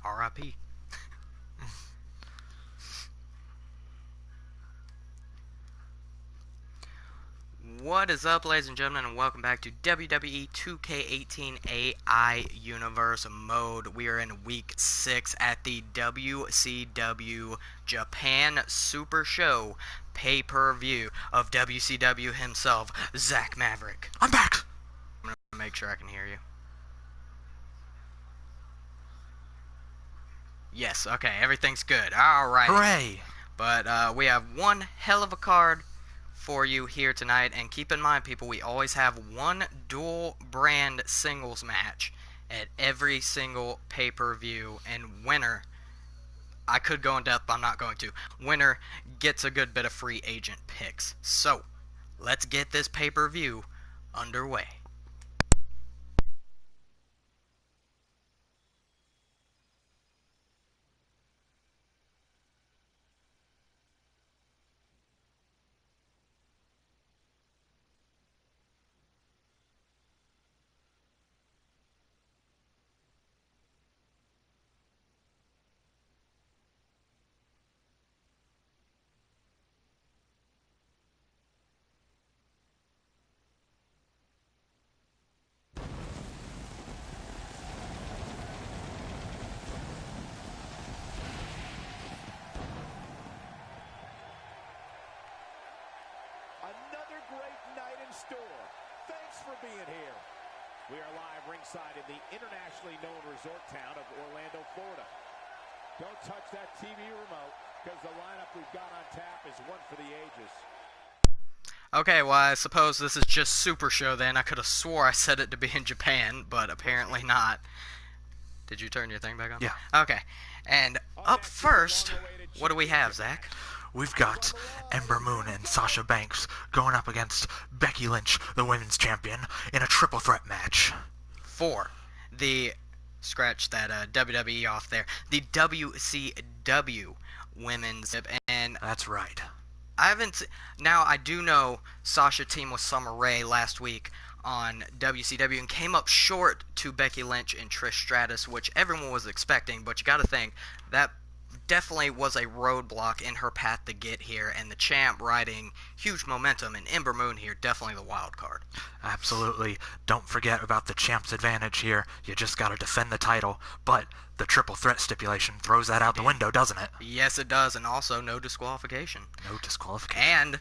R.I.P. What is up, ladies and gentlemen, and welcome back to WWE 2K18 AI Universe mode. We are in Week 6 at the WCW Japan Super Show pay-per-view of WCW himself, Zach Maverick. I'm back! I'm going to make sure I can hear you. Yes, okay, everything's good. Alright. Hooray! But we have one hell of a card for you here tonight, and keep in mind, people, we always have one dual brand singles match at every single pay-per-view, and winner, I could go in depth, but I'm not going to, winner gets a good bit of free agent picks. So let's get this pay-per-view underway. Another great night in store. Thanks for being here. We are live ringside in the internationally known resort town of Orlando, Florida. Don't touch that TV remote, because the lineup we've got on tap is one for the ages. Okay, well, I suppose this is just Super Show then. I could have swore I said it to be in Japan, but apparently not. Did you turn your thing back on? Yeah. Okay. And up first, what do we have, Zach? We've got Ember Moon and Sasha Banks going up against Becky Lynch, the women's champion, in a triple threat match. For the, scratch that WWE off there, the WCW women's, and That's right. I haven't, now I do know Sasha teamed with Summer Rae last week on WCW and came up short to Becky Lynch and Trish Stratus, which everyone was expecting, but you gotta think, that definitely was a roadblock in her path to get here, and the champ riding huge momentum, and Ember Moon here, definitely the wild card. Absolutely. Don't forget about the champ's advantage here. You just gotta defend the title, but the triple threat stipulation throws that out the window, doesn't it? Yes, it does, and also no disqualification. No disqualification. And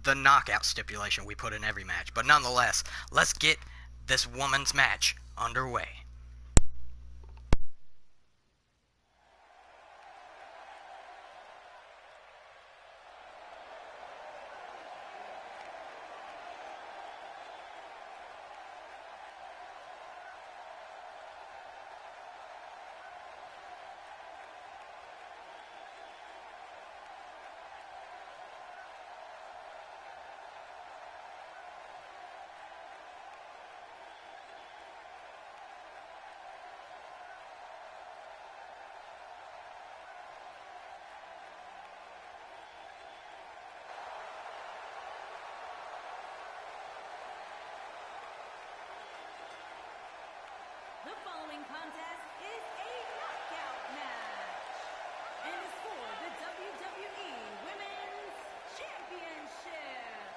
the knockout stipulation we put in every match. But nonetheless, let's get this woman's match underway. The following contest is a knockout match and is for the WWE Women's Championship.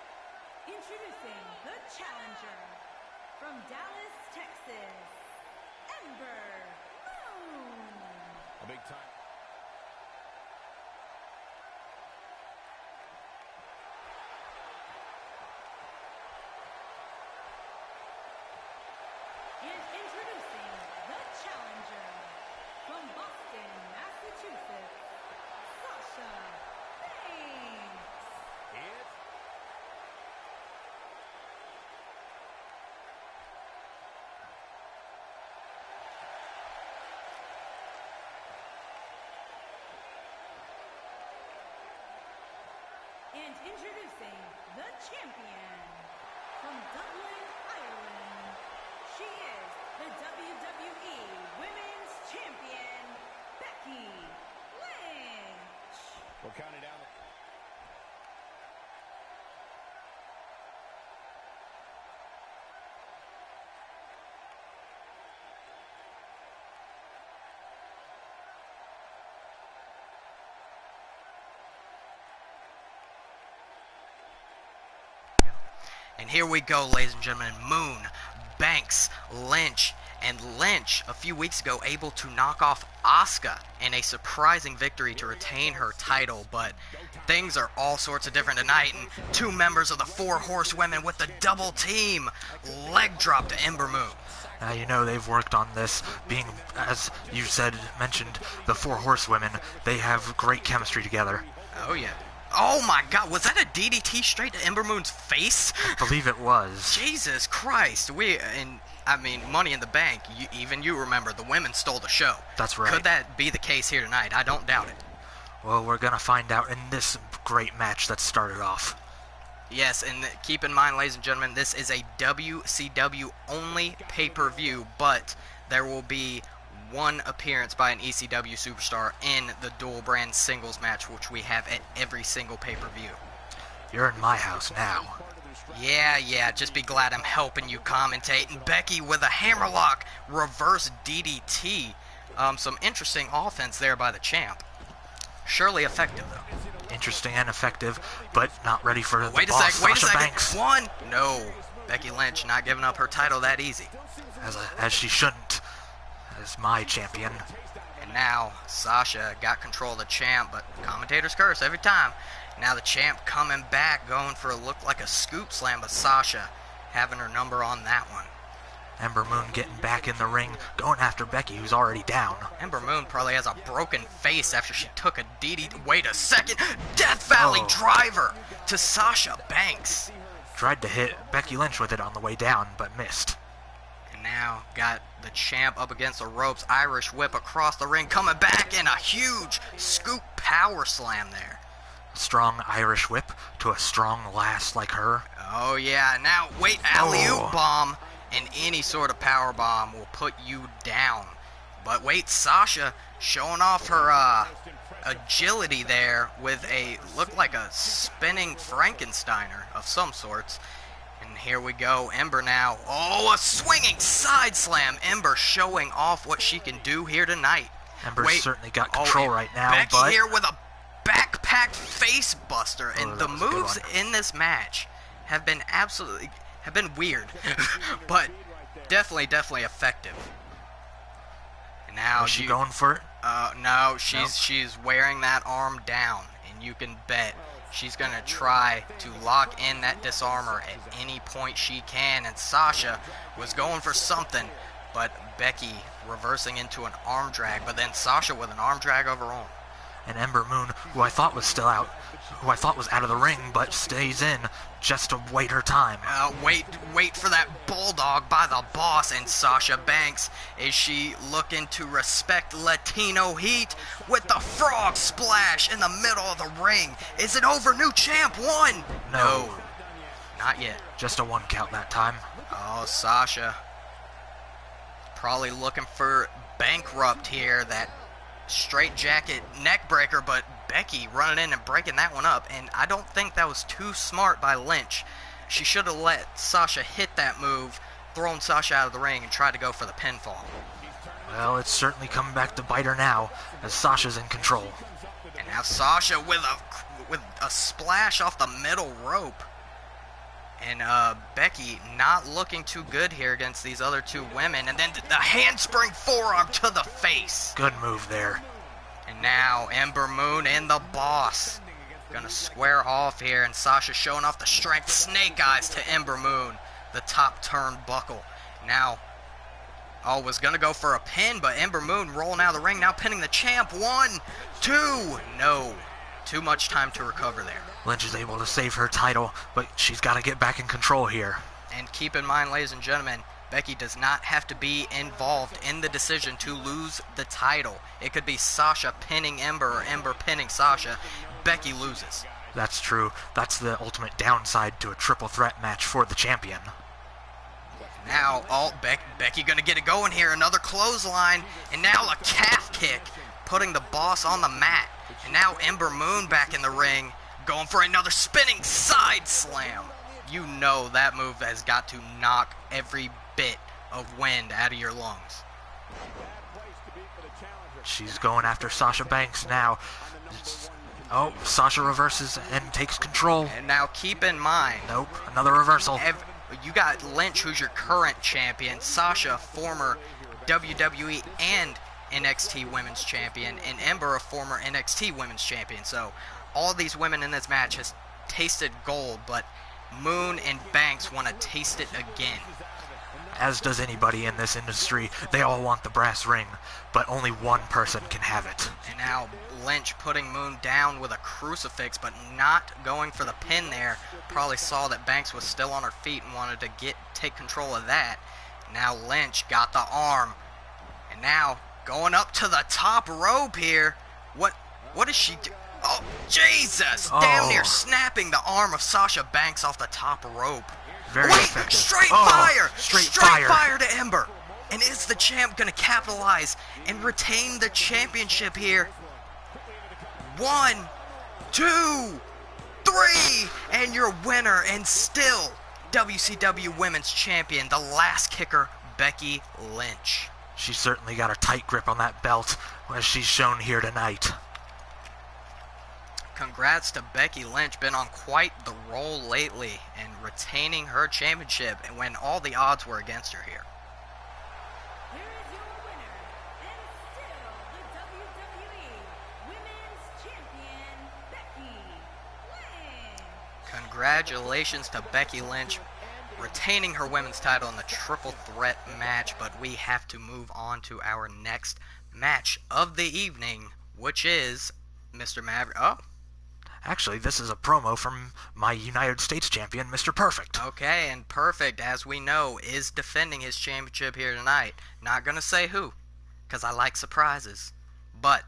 Introducing the challenger from Dallas, Texas, Ember Moon. A big time. And introducing the challenger from Boston, Massachusetts, Sasha Banks. Hit. And introducing the champion from Dublin, Ireland. She is the WWE Women's Champion, Becky Lynch. We're counting down. And here we go, ladies and gentlemen. Moon, Banks, Lynch, and Lynch a few weeks ago able to knock off Asuka in a surprising victory to retain her title, but things are all sorts of different tonight, and two members of the Four Horsewomen with the double team leg drop to Ember Moon. You know, they've worked on this, being, as you mentioned, the Four Horsewomen. They have great chemistry together. Oh yeah. Oh my god, was that a DDT straight to Ember Moon's face? I believe it was. Jesus Christ. Money in the Bank, even you remember, the women stole the show. That's right. Could that be the case here tonight? I don't doubt it. Well, we're going to find out in this great match that started off. Yes, and keep in mind, ladies and gentlemen, this is a WCW only pay-per-view, but there will be one appearance by an ECW superstar in the dual brand singles match, which we have at every single pay-per-view. You're in my house now. Yeah, just be glad I'm helping you commentate. And Becky with a hammerlock reverse DDT. Some interesting offense there by the champ. Surely effective, though. Interesting and effective, but not ready for the Wait a boss, second. Sasha Banks. One. No. Becky Lynch not giving up her title that easy. As she shouldn't, as my champion. And now Sasha got control of the champ, but commentators curse every time. Now the champ coming back, going for a look like a scoop slam, but Sasha having her number on that one. Ember Moon getting back in the ring, going after Becky, who's already down. Ember Moon probably has a broken face after she took a DDT. Wait a second. Death Valley driver to Sasha Banks. Tried to hit Becky Lynch with it on the way down, but missed. And now got the champ up against the ropes. Irish whip across the ring, coming back in a huge scoop power slam there. Strong Irish whip to a strong lass like her. Oh yeah, now wait, alley-oop bomb. And any sort of power bomb will put you down. But wait, Sasha showing off her agility there with looked like a spinning Frankensteiner of some sorts. And here we go, Ember now. Oh, a swinging side slam. Ember showing off what she can do here tonight. Ember's certainly got control right now. Becky but here with a backpacked face buster. And the moves in this match have been weird, but definitely effective. And now is she going for it? No, she's wearing that arm down, and you can bet she's gonna try to lock in that disarmor at any point she can. And Sasha was going for something, but Becky reversing into an arm drag, but then Sasha with an arm drag of her own. And Ember Moon, who I thought was still out, who I thought was out of the ring, but stays in just to wait her time. Wait for that bulldog by the boss. And Sasha Banks, is she looking to respect Latino heat with the frog splash in the middle of the ring? Is it over? New champ won. No, not yet. Just a one count that time. Oh, Sasha probably looking for bankrupt here, that straight jacket neck breaker, but Becky running in and breaking that one up, and I don't think that was too smart by Lynch. She should have let Sasha hit that move, thrown Sasha out of the ring, and tried to go for the pinfall. Well, it's certainly coming back to bite her now, as Sasha's in control. And now Sasha with a splash off the middle rope. And Becky not looking too good here against these other two women. And then the handspring forearm to the face. Good move there. And now Ember Moon and the boss gonna square off here. And Sasha showing off the strength. Snake eyes to Ember Moon. The top turnbuckle. Now, was gonna go for a pin, but Ember Moon rolling out of the ring. Now pinning the champ. 1, 2. No. Too much time to recover there. Lynch is able to save her title, but she's got to get back in control here. And keep in mind, ladies and gentlemen, Becky does not have to be involved in the decision to lose the title. It could be Sasha pinning Ember or Ember pinning Sasha. Becky loses. That's true. That's the ultimate downside to a triple threat match for the champion. Now, Becky gonna get it going here. Another clothesline, and now a calf kick, putting the boss on the mat. And now Ember Moon back in the ring, going for another spinning side slam. You know that move has got to knock every bit of wind out of your lungs. She's going after Sasha Banks now. Oh, Sasha reverses and takes control. And now keep in mind, Nope, another reversal. you got Lynch, who's your current champion, Sasha, former WWE and NXT Women's Champion, and Ember, a former NXT Women's Champion. So all these women in this match has tasted gold, but Moon and Banks want to taste it again. As does anybody in this industry. They all want the brass ring, but only one person can have it. And now Lynch putting Moon down with a crucifix, but not going for the pin there. Probably saw that Banks was still on her feet and wanted to take control of that. Now Lynch got the arm. And now going up to the top rope here. What is she do? Oh, Jesus! Oh. Damn near snapping the arm of Sasha Banks off the top rope. Very Wait, effective. straight Oh, fire! straight fire to Ember. And is the champ going to capitalize and retain the championship here? 1, 2, 3, and your winner, and still WCW Women's Champion, the last kicker, Becky Lynch. She's certainly got a tight grip on that belt, as she's shown here tonight. Congrats to Becky Lynch, been on quite the roll lately and retaining her championship when all the odds were against her here. Here is your winner, and still the WWE Women's Champion, Becky Lynch. Congratulations to Becky Lynch retaining her women's title in the triple threat match, but we have to move on to our next match of the evening, which is Mr. Maverick. Oh, Actually, this is a promo from my United States champion, Mr. Perfect. okay, and Perfect, as we know, is defending his championship here tonight. Not gonna say who, because I like surprises. But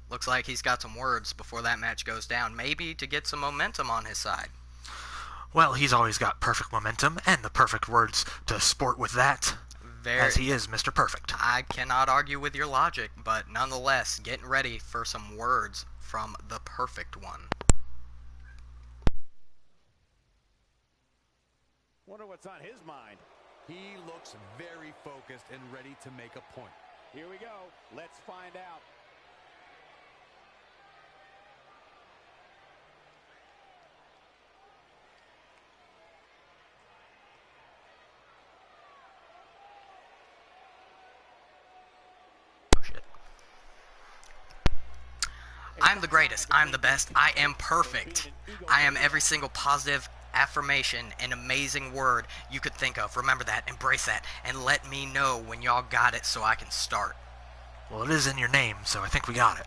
looks like he's got some words before that match goes down, maybe to get some momentum on his side. Well, he's always got perfect momentum and the perfect words to sport with that, as he is Mr. Perfect. I cannot argue with your logic, but nonetheless, getting ready for some words from the Perfect One. Wonder what's on his mind. He looks very focused and ready to make a point. Here we go. Let's find out. Oh, shit. I'm the greatest. I'm the best. I am perfect. I am every single positive affirmation and amazing word you could think of. Remember that, embrace that, and let me know when y'all got it so I can start. Well, it is in your name, so I think we got it.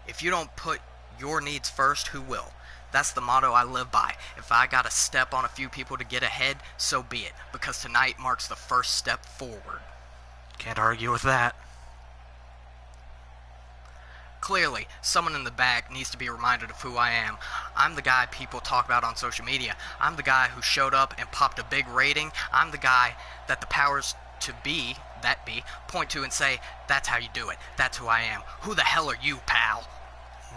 If you don't put your needs first, who will? That's the motto I live by. If I gotta step on a few people to get ahead, so be it, because tonight marks the first step forward. Can't argue with that. Clearly, someone in the back needs to be reminded of who I am. I'm the guy people talk about on social media. I'm the guy who showed up and popped a big rating. I'm the guy that the powers to be, point to and say, that's how you do it. That's who I am. Who the hell are you, pal?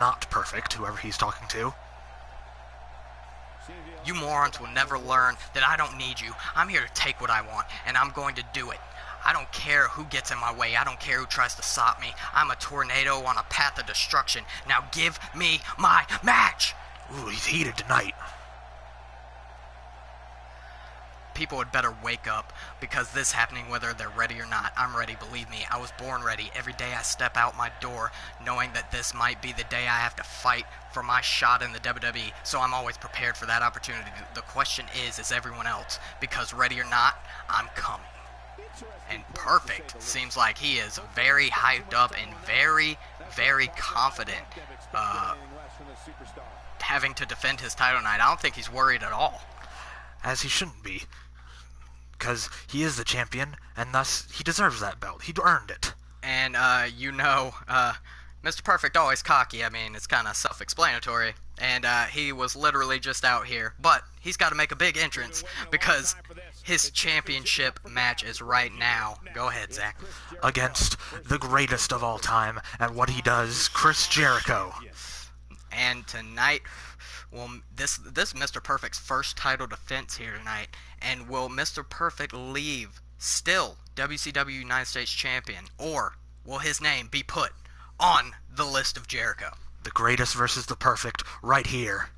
Not Perfect, whoever he's talking to. You morons will never learn that I don't need you. I'm here to take what I want, and I'm going to do it. I don't care who gets in my way. I don't care who tries to stop me. I'm a tornado on a path of destruction. Now give me my match! Ooh, he's heated tonight. People had better wake up, because this happening whether they're ready or not. I'm ready, believe me. I was born ready. Every day I step out my door knowing that this might be the day I have to fight for my shot in the WWE, so I'm always prepared for that opportunity. The question is everyone else? Because ready or not, I'm coming. And Perfect seems like he is very hyped up and very, very confident having to defend his title tonight. I don't think he's worried at all. As he shouldn't be. Because he is the champion, and thus he deserves that belt. He earned it. And, Mr. Perfect always cocky. I mean, it's kind of self-explanatory. And he was literally just out here. But he's got to make a big entrance because his championship match is right now. Go ahead, Zach. Against the greatest of all time at what he does, Chris Jericho. And tonight, well, this Mr. Perfect's first title defense here tonight. And will Mr. Perfect leave still WCW United States Champion? Or will his name be put on the list of Jericho. The greatest versus the perfect right here.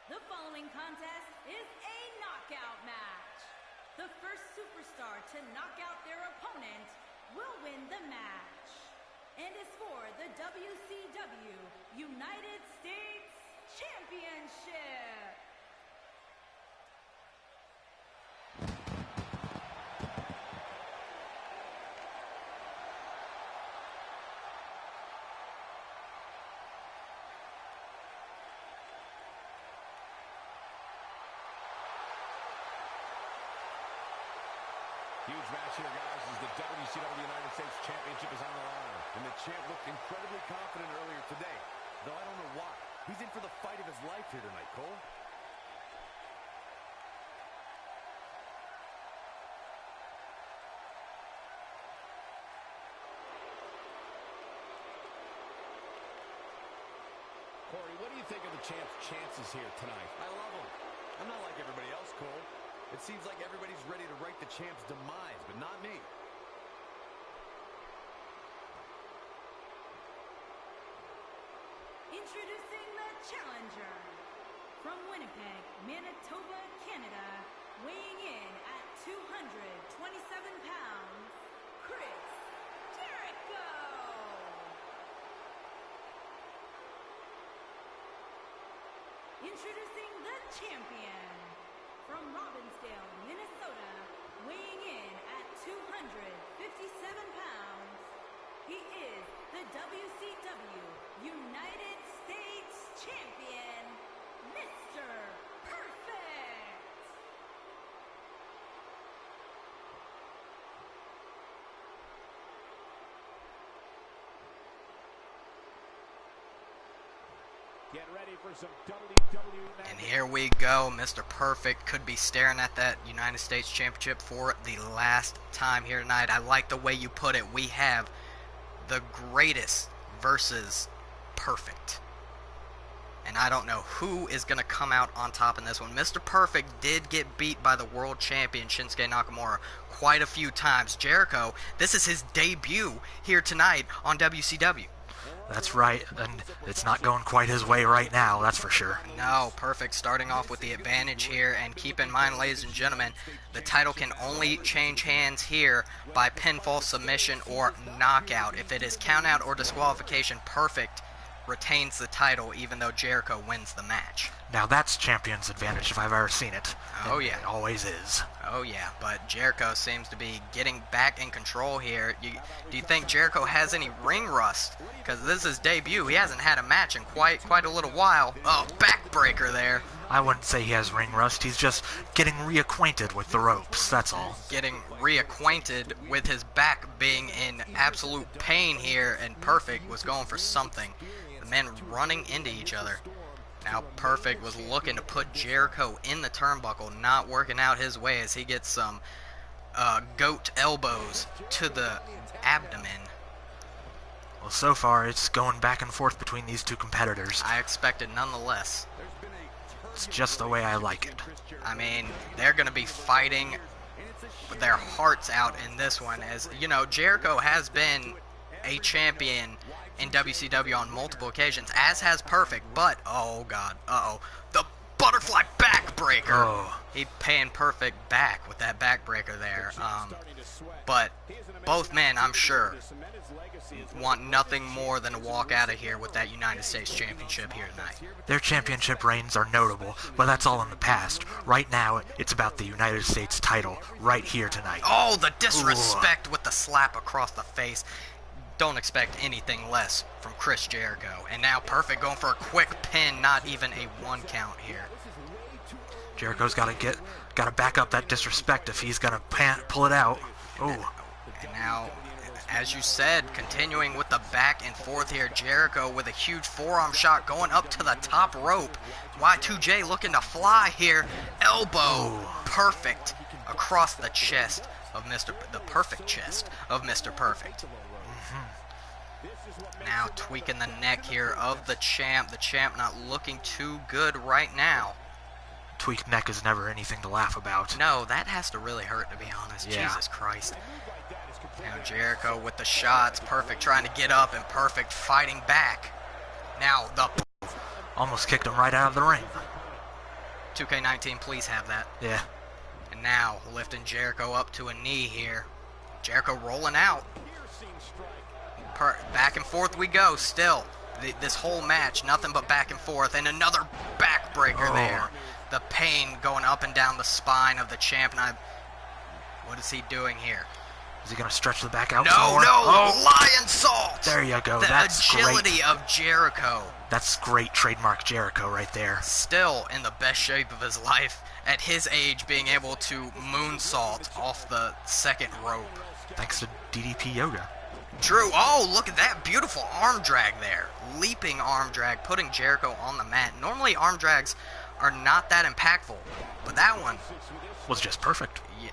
The following contest is a knockout match. The first superstar to knock out their opponent will win the match and is for the WCW United States Championship. Huge match here, guys, as the WCW United States Championship is on the line. And the champ looked incredibly confident earlier today, though I don't know why. He's in for the fight of his life here tonight, Cole. Corey, what do you think of the champ's chances here tonight? I love him. I'm not like everybody else, Cole. It seems like everybody's ready to write the champ's demise, but not me. Introducing the challenger from Winnipeg, Manitoba, Canada, weighing in at 227 pounds, Chris Jericho. Introducing the champion from Robbinsdale, Minnesota, weighing in at 257 pounds, he is the WCW United States Champion, Mr. Perfect. Get ready for some WWE. And here we go. Mr. Perfect could be staring at that United States Championship for the last time here tonight. I like the way you put it. We have the greatest versus perfect. And I don't know who is going to come out on top in this one. Mr. Perfect did get beat by the world champion Shinsuke Nakamura quite a few times. Jericho, this is his debut here tonight on WCW. That's right, and it's not going quite his way right now, that's for sure. No, Perfect starting off with the advantage here, and keep in mind, ladies and gentlemen, the title can only change hands here by pinfall, submission, or knockout. If it is countout or disqualification, Perfect retains the title even though Jericho wins the match. Now that's champion's advantage if I've ever seen it. Oh, And yeah. It always is. Oh yeah, but Jericho seems to be getting back in control here. Do you think Jericho has any ring rust? Because this is his debut. He hasn't had a match in quite a little while. Oh, backbreaker there. I wouldn't say he has ring rust. He's just getting reacquainted with the ropes, that's all. Getting reacquainted with his back being in absolute pain here, and Perfect was going for something. The men running into each other. Now Perfect was looking to put Jericho in the turnbuckle, not working out his way as he gets some goat elbows to the abdomen. Well, so far it's going back and forth between these two competitors. I expected nonetheless. It's just the way I like it. I mean, they're going to be fighting with their hearts out in this one. As you know, Jericho has been a champion in WCW on multiple occasions, as has Perfect, but, oh god, the butterfly backbreaker. Oh. He paying Perfect back with that backbreaker there. But both men, I'm sure, want nothing more than to walk out of here with that United States Championship here tonight. Their championship reigns are notable, but that's all in the past. Right now, it's about the United States title right here tonight. Oh, the disrespect with the slap across the face. Don't expect anything less from Chris Jericho. And now Perfect going for a quick pin, not even a 1 count here. Jericho's got to back up that disrespect if he's gonna pull it out. Oh. And now, as you said, continuing with the back and forth here, Jericho with a huge forearm shot going up to the top rope. Y2J looking to fly here. Elbow. Perfect across the chest of the perfect chest of Mr. Perfect. Now tweaking the neck here of the champ. The champ not looking too good right now. tweaked neck is never anything to laugh about. No, that has to really hurt, to be honest. Yeah. Jesus Christ. Now Jericho with the shots. Perfect trying to get up, and Perfect fighting back. Now the... Almost kicked him right out of the ring. 2K19, please have that. Yeah. And now lifting Jericho up to a knee here. Jericho rolling out. Back and forth we go still. This whole match, nothing but back and forth. And another backbreaker there. The pain going up and down the spine of the champ. And what is he doing here? Is he going to stretch the back out No, some more? no, Lion Salt! There you go. That's agility great. Of Jericho. That's great trademark Jericho right there. Still in the best shape of his life. At his age, being able to moonsault off the second rope. Thanks to DDP Yoga. True. Oh, look at that beautiful arm drag there. Leaping arm drag, putting Jericho on the mat. Normally arm drags are not that impactful, but that one was just perfect. Yeah.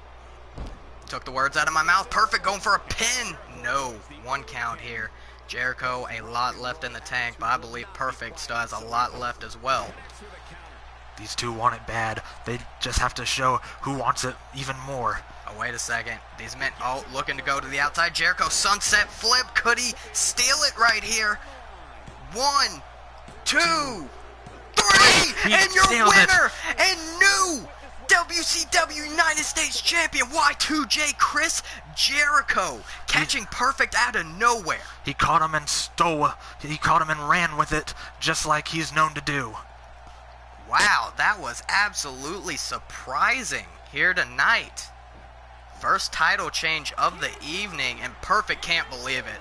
Took the words out of my mouth. Perfect, going for a pin. No, 1 count here. Jericho, a lot left in the tank, but I believe Perfect still has a lot left as well. These two want it bad. They just have to show who wants it even more. Oh, wait a second. These men, looking to go to the outside. Jericho sunset flip. Could he steal it right here? 1, 2, 3, and your winner and new WCW United States Champion Y2J Chris Jericho, catching Perfect out of nowhere. He caught him and stole. He caught him and ran with it, just like he's known to do. Wow, that was absolutely surprising here tonight. First title change of the evening, and Perfect can't believe it.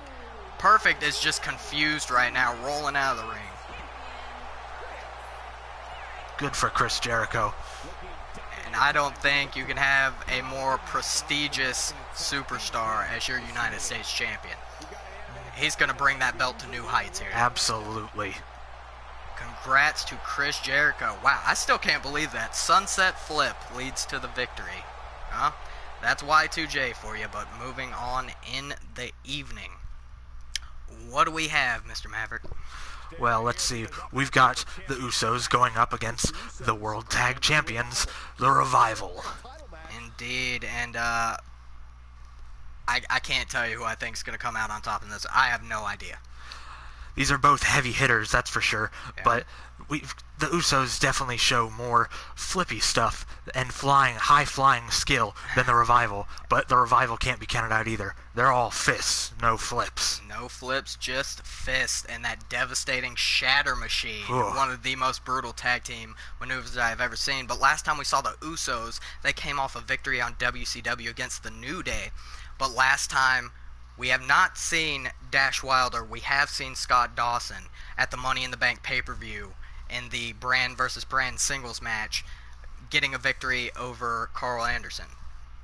Perfect is just confused right now, rolling out of the ring. Good for Chris Jericho. And I don't think you can have a more prestigious superstar as your United States Champion. He's going to bring that belt to new heights here. Absolutely. Congrats to Chris Jericho. Wow, I still can't believe that. Sunset flip leads to the victory. Huh? That's Y2J for you, but moving on in the evening. What do we have, Mr. Maverick? Well, let's see. We've got the Usos going up against the World Tag Champions, the Revival. Indeed, and I can't tell you who I think is going to come out on top in this. I have no idea. These are both heavy hitters, that's for sure. Yeah. But the Usos definitely show more flippy stuff and high-flying skill than the Revival. But the Revival can't be counted out either. They're all fists, no flips. No flips, just fists, and that devastating shatter machine. Ooh. One of the most brutal tag team maneuvers I've ever seen. But last time we saw the Usos, they came off a victory on WCW against the New Day. But last time, we have not seen Dash Wilder. We have seen Scott Dawson at the Money in the Bank pay-per-view in the Brand versus Brand singles match, getting a victory over Carl Anderson.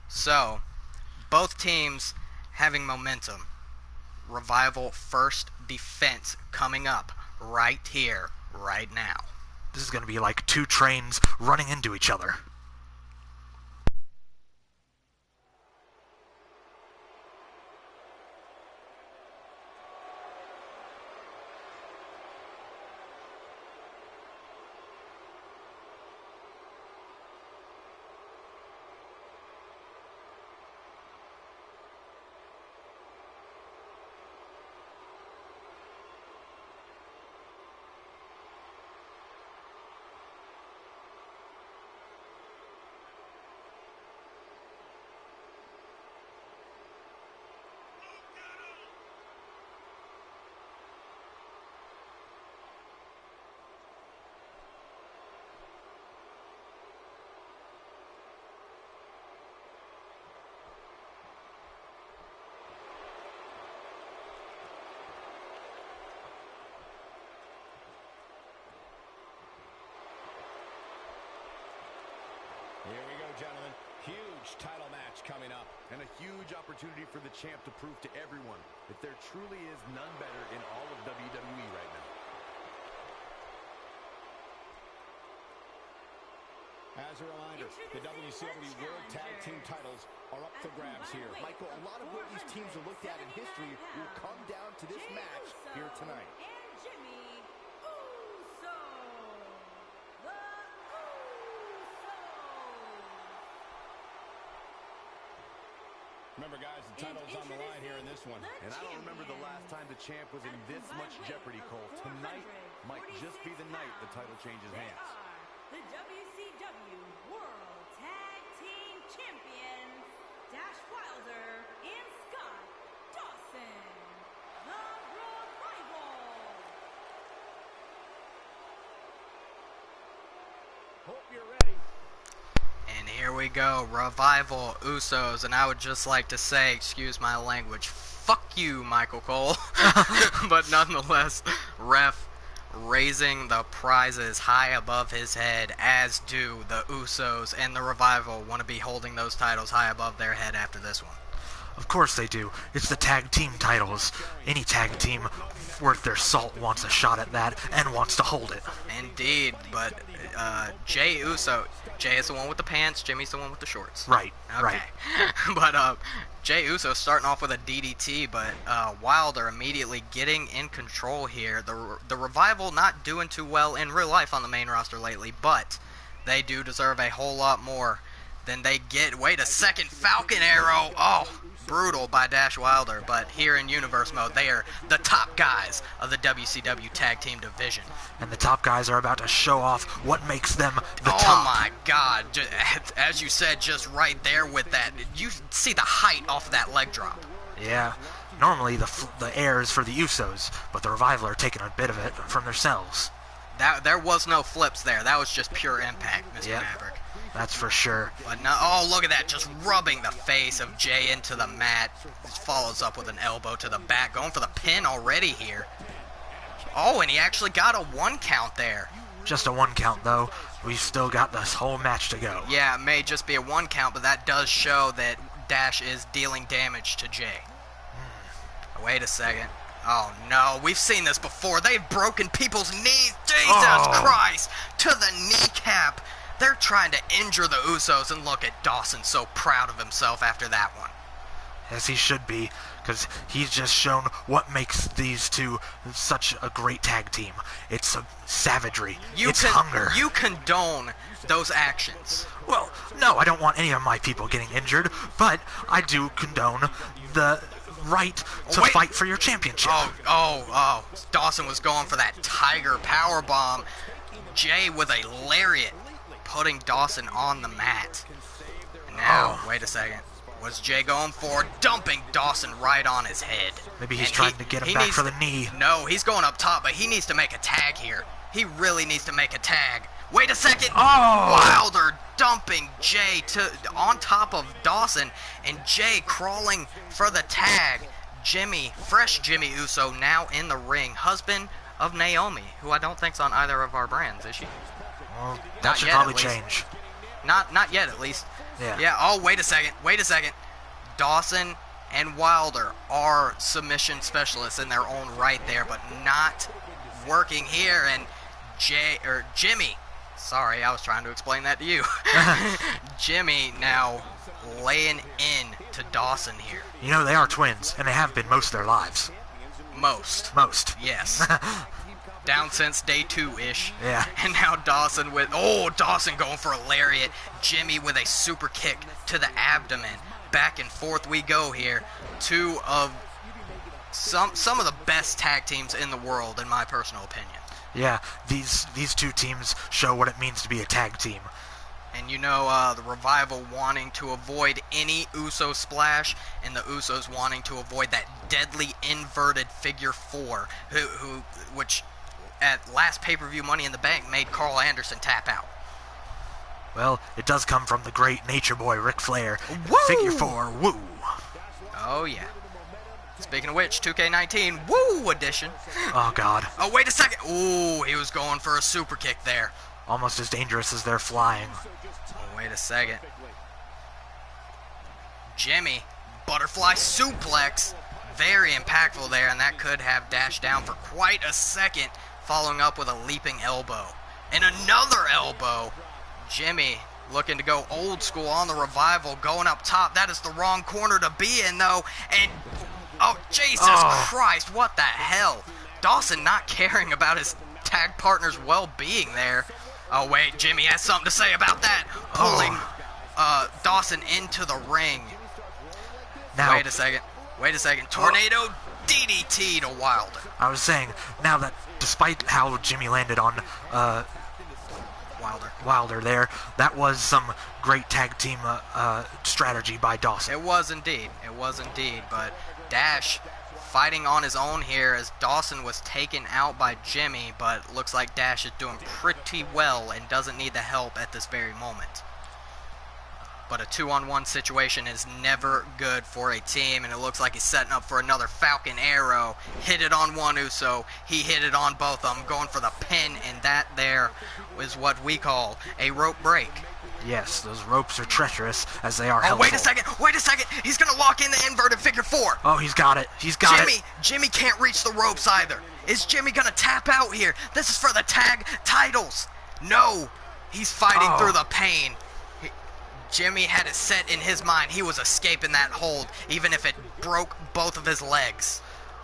So, both teams having momentum. Revival first defense coming up right here, right now. This is going to be like two trains running into each other. Here we go, gentlemen. Huge title match coming up. And a huge opportunity for the champ to prove to everyone that there truly is none better in all of WWE right now. As a reminder, the WCW World Tag Team titles are up for grabs here. Michael, a lot of what these teams are looked at in history will come down to this match here tonight. Remember, guys, the title's on the line here in this one. And I don't remember the last time the champ was in this much jeopardy, Cole. Tonight might just be the night the title changes hands. The WCW World Tag Team Champions, Dash Wilder and Scott Dawson, the Revival. Hope you're ready. And here we go, Revival, Usos, and I would just like to say, excuse my language, fuck you, Michael Cole. But nonetheless, ref raising the prizes high above his head, as do the Usos, and the Revival want to be holding those titles high above their head after this one. Of course they do. It's the tag team titles. Any tag team worth their salt wants a shot at that and wants to hold it. Indeed, but Jey Uso, Jey is the one with the pants, Jimmy's the one with the shorts. Right, Okay. right. But Jey Uso starting off with a DDT, but Wilder immediately getting in control here. The Revival not doing too well in real life on the main roster lately, but they do deserve a whole lot more than they get. Wait a second, Falcon Arrow! Oh, brutal by Dash Wilder, but here in Universe mode, they are the top guys of the WCW Tag Team Division. And the top guys are about to show off what makes them the top. Oh my God, as you said, just right there with that, you see the height off of that leg drop. Yeah. Normally the air is for the Usos, but the Revival are taking a bit of it from themselves. There was no flips there. That was just pure impact, Mr. Yep. Maverick. That's for sure. But no, oh, look at that, just rubbing the face of Jey into the mat. Just follows up with an elbow to the back, going for the pin already here. Oh, and he actually got a 1 count there. Just a 1 count, though. We've still got this whole match to go. Yeah, it may just be a 1 count, but that does show that Dash is dealing damage to Jey. Wait a second. Oh, no, we've seen this before. They've broken people's knees. Jesus Christ! To the kneecap. They're trying to injure the Usos, and look at Dawson so proud of himself after that one. As he should be, because he's just shown what makes these two such a great tag team. It's savagery. It's hunger. You condone those actions. Well, no, I don't want any of my people getting injured, but I do condone the right to fight for your championship. Oh. Dawson was going for that Tiger powerbomb. Jey with a lariat, putting Dawson on the mat. And now, wait a second. What's Jey going for? Dumping Dawson right on his head. Maybe he's trying to get him back for the knee. No, he's going up top, but he needs to make a tag here. He really needs to make a tag. Wait a second. Wilder dumping Jey on top of Dawson, and Jey crawling for the tag. Fresh Jimmy Uso now in the ring. Husband of Naomi, who I don't think's on either of our brands, is she? Well, that should probably change. Not yet, at least. Yeah. Oh, wait a second. Dawson and Wilder are submission specialists in their own right there, but not working here. And Jimmy. Sorry, I was trying to explain that to you. Jimmy now laying in to Dawson here. You know, they are twins, and they have been most of their lives. Most. Yes. Down since day 2-ish. Yeah. And now Dawson Dawson going for a lariat. Jimmy with a super kick to the abdomen. Back and forth we go here. Two of some of the best tag teams in the world, in my personal opinion. Yeah, these two teams show what it means to be a tag team. And you know, the Revival wanting to avoid any Uso splash, and the Usos wanting to avoid that deadly inverted figure 4, which at last pay-per-view Money in the Bank made Carl Anderson tap out. Well, it does come from the great nature boy Ric Flair. Woo! Figure 4, woo! Oh yeah. Speaking of which, 2K18 Woo edition. Oh God. Oh, wait a second. Ooh, he was going for a super kick there. Almost as dangerous as they're flying. Oh, wait a second. Jimmy, butterfly suplex. Very impactful there, and that could have dashed down for quite a second, following up with a leaping elbow. And another elbow. Jimmy looking to go old school on the Revival, going up top. That is the wrong corner to be in, though. And, oh, Jesus Christ, what the hell? Dawson not caring about his tag partner's well-being there. Oh, wait, Jimmy has something to say about that. Pulling Dawson into the ring. Now, Wait a second. Tornado DDT to Wilder. I was saying, now that despite how Jimmy landed on Wilder there, that was some great tag team strategy by Dawson. It was indeed. But Dash fighting on his own here as Dawson was taken out by Jimmy, but looks like Dash is doing pretty well and doesn't need the help at this very moment. But a 2-on-1 situation is never good for a team, and it looks like he's setting up for another Falcon Arrow. Hit it on one Uso, he hit it on both of them, going for the pin, and that there is what we call a rope break. Yes, those ropes are treacherous, as they are helpful. Wait a second, he's gonna lock in the inverted figure 4. Oh, he's got it, Jimmy can't reach the ropes either. Is Jimmy gonna tap out here? This is for the tag titles. No, he's fighting through the pain. Jimmy had it set in his mind he was escaping that hold, even if it broke both of his legs.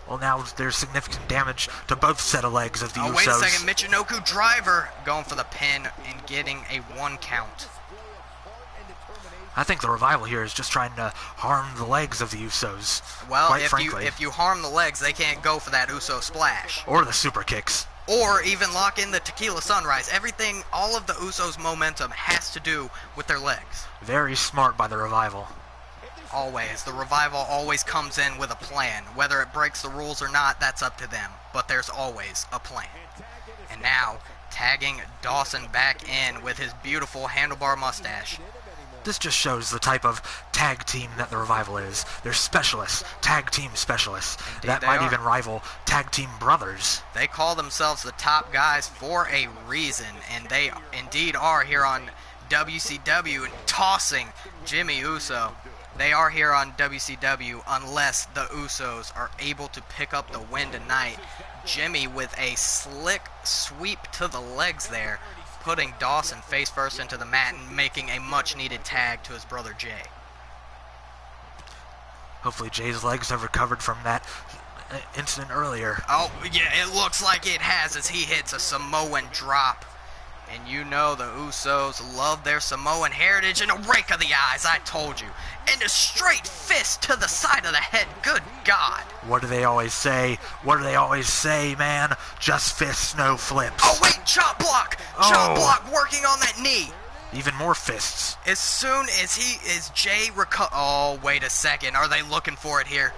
Well, now there's significant damage to both set of legs of the Usos. Wait a second, Michinoku Driver going for the pin and getting a 1 count. I think the Revival here is just trying to harm the legs of the Usos. Well, frankly. if you harm the legs, they can't go for that Uso splash. Or the super kicks. Or even lock in the Tequila Sunrise. Everything, all of the Usos' momentum has to do with their legs. Very smart by the Revival. Always. The Revival always comes in with a plan. Whether it breaks the rules or not, that's up to them. But there's always a plan. And now, tagging Dawson back in with his beautiful handlebar mustache. This just shows the type of tag team that the Revival is. They're specialists, tag team specialists. Indeed, that might even rival tag team brothers. They call themselves the top guys for a reason, and they indeed are here on WCW and tossing Jimmy Uso. They are here on WCW unless the Usos are able to pick up the win tonight. Jimmy with a slick sweep to the legs there, putting Dawson face first into the mat and making a much needed tag to his brother Jay. Hopefully Jay's legs have recovered from that incident earlier. Oh, yeah, it looks like it has as he hits a Samoan drop. And you know the Usos love their Samoan heritage, and a rake of the eyes, I told you. And a straight fist to the side of the head, good God. What do they always say? Man? Just fists, no flips. Oh, wait, chop block! Chop block working on that knee. Even more fists. As soon as Jay oh, wait a second, are they looking for it here?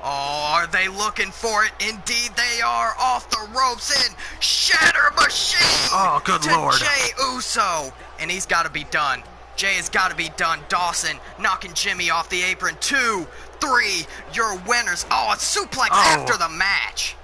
Are they looking for it? Indeed they are. Off the ropes in Shatter Machine. Oh, good Lord. Jay Uso. And he's got to be done. Jay has got to be done. Dawson knocking Jimmy off the apron. 2, 3, your winners. Oh, a suplex after the match.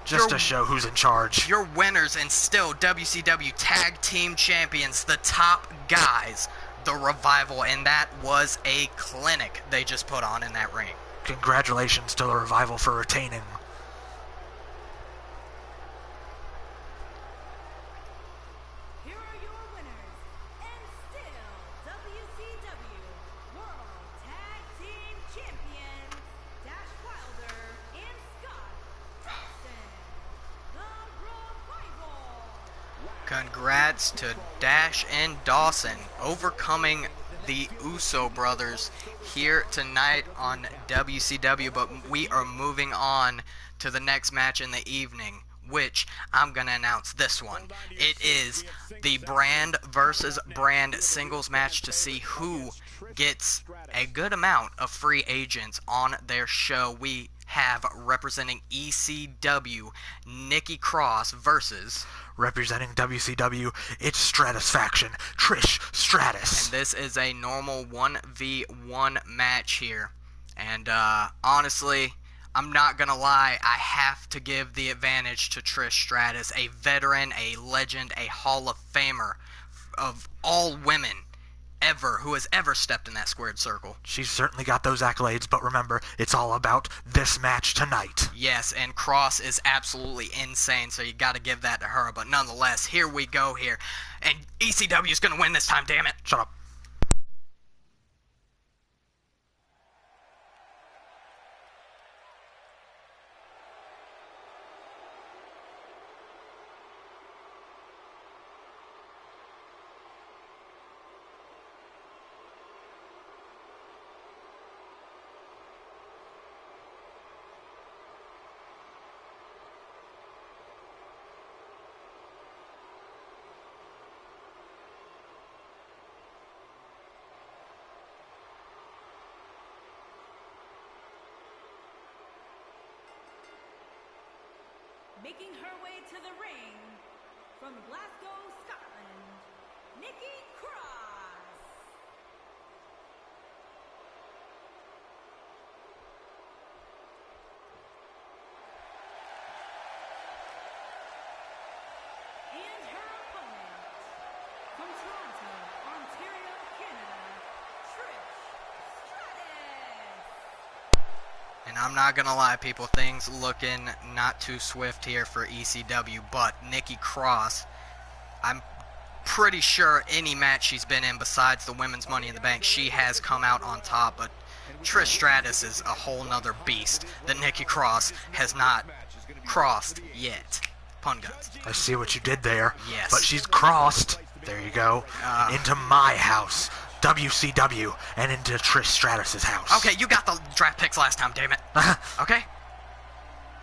Just to show who's in charge. Your winners and still WCW Tag Team Champions, the top guys, the Revival. And that was a clinic they just put on in that ring. Congratulations to the Revival for retaining. Here are your winners, and still WCW World Tag Team Champions, Dash Wilder and Scott Dawson, the Revival. Congrats to Dash and Dawson overcoming the Uso brothers here tonight on WCW, but we are moving on to the next match in the evening, which I'm going to announce this one. It is the brand versus brand singles match to see who gets a good amount of free agents on their show. We have representing ECW, Nikki Cross versus... Representing WCW, it's Stratusfaction, Trish Stratus. And this is a normal 1v1 match here. And honestly, I'm not going to lie, I have to give the advantage to Trish Stratus, a veteran, a legend, a Hall of Famer of all women ever who has ever stepped in that squared circle. She's certainly got those accolades, but remember, it's all about this match tonight. Yes, and Cross is absolutely insane, so you got to give that to her. But nonetheless, here we go here. And ECW is going to win this time, damn it. Shut up. Making her way to the ring from Glasgow, Scotland, Nikki Cross. And her opponent from Toronto, Ontario, Canada, Trish Stratus. And I'm not gonna lie, people, things looking not too swift here for ECW, but Nikki Cross, I'm pretty sure any match she's been in besides the Women's Money in the Bank, she has come out on top, but Trish Stratus is a whole nother beast that Nikki Cross has not crossed yet. Pun guns. I see what you did there. Yes. But she's crossed, there you go, into my house, WCW, and into Trish Stratus's house. Okay, you got the draft picks last time, damn it. Okay?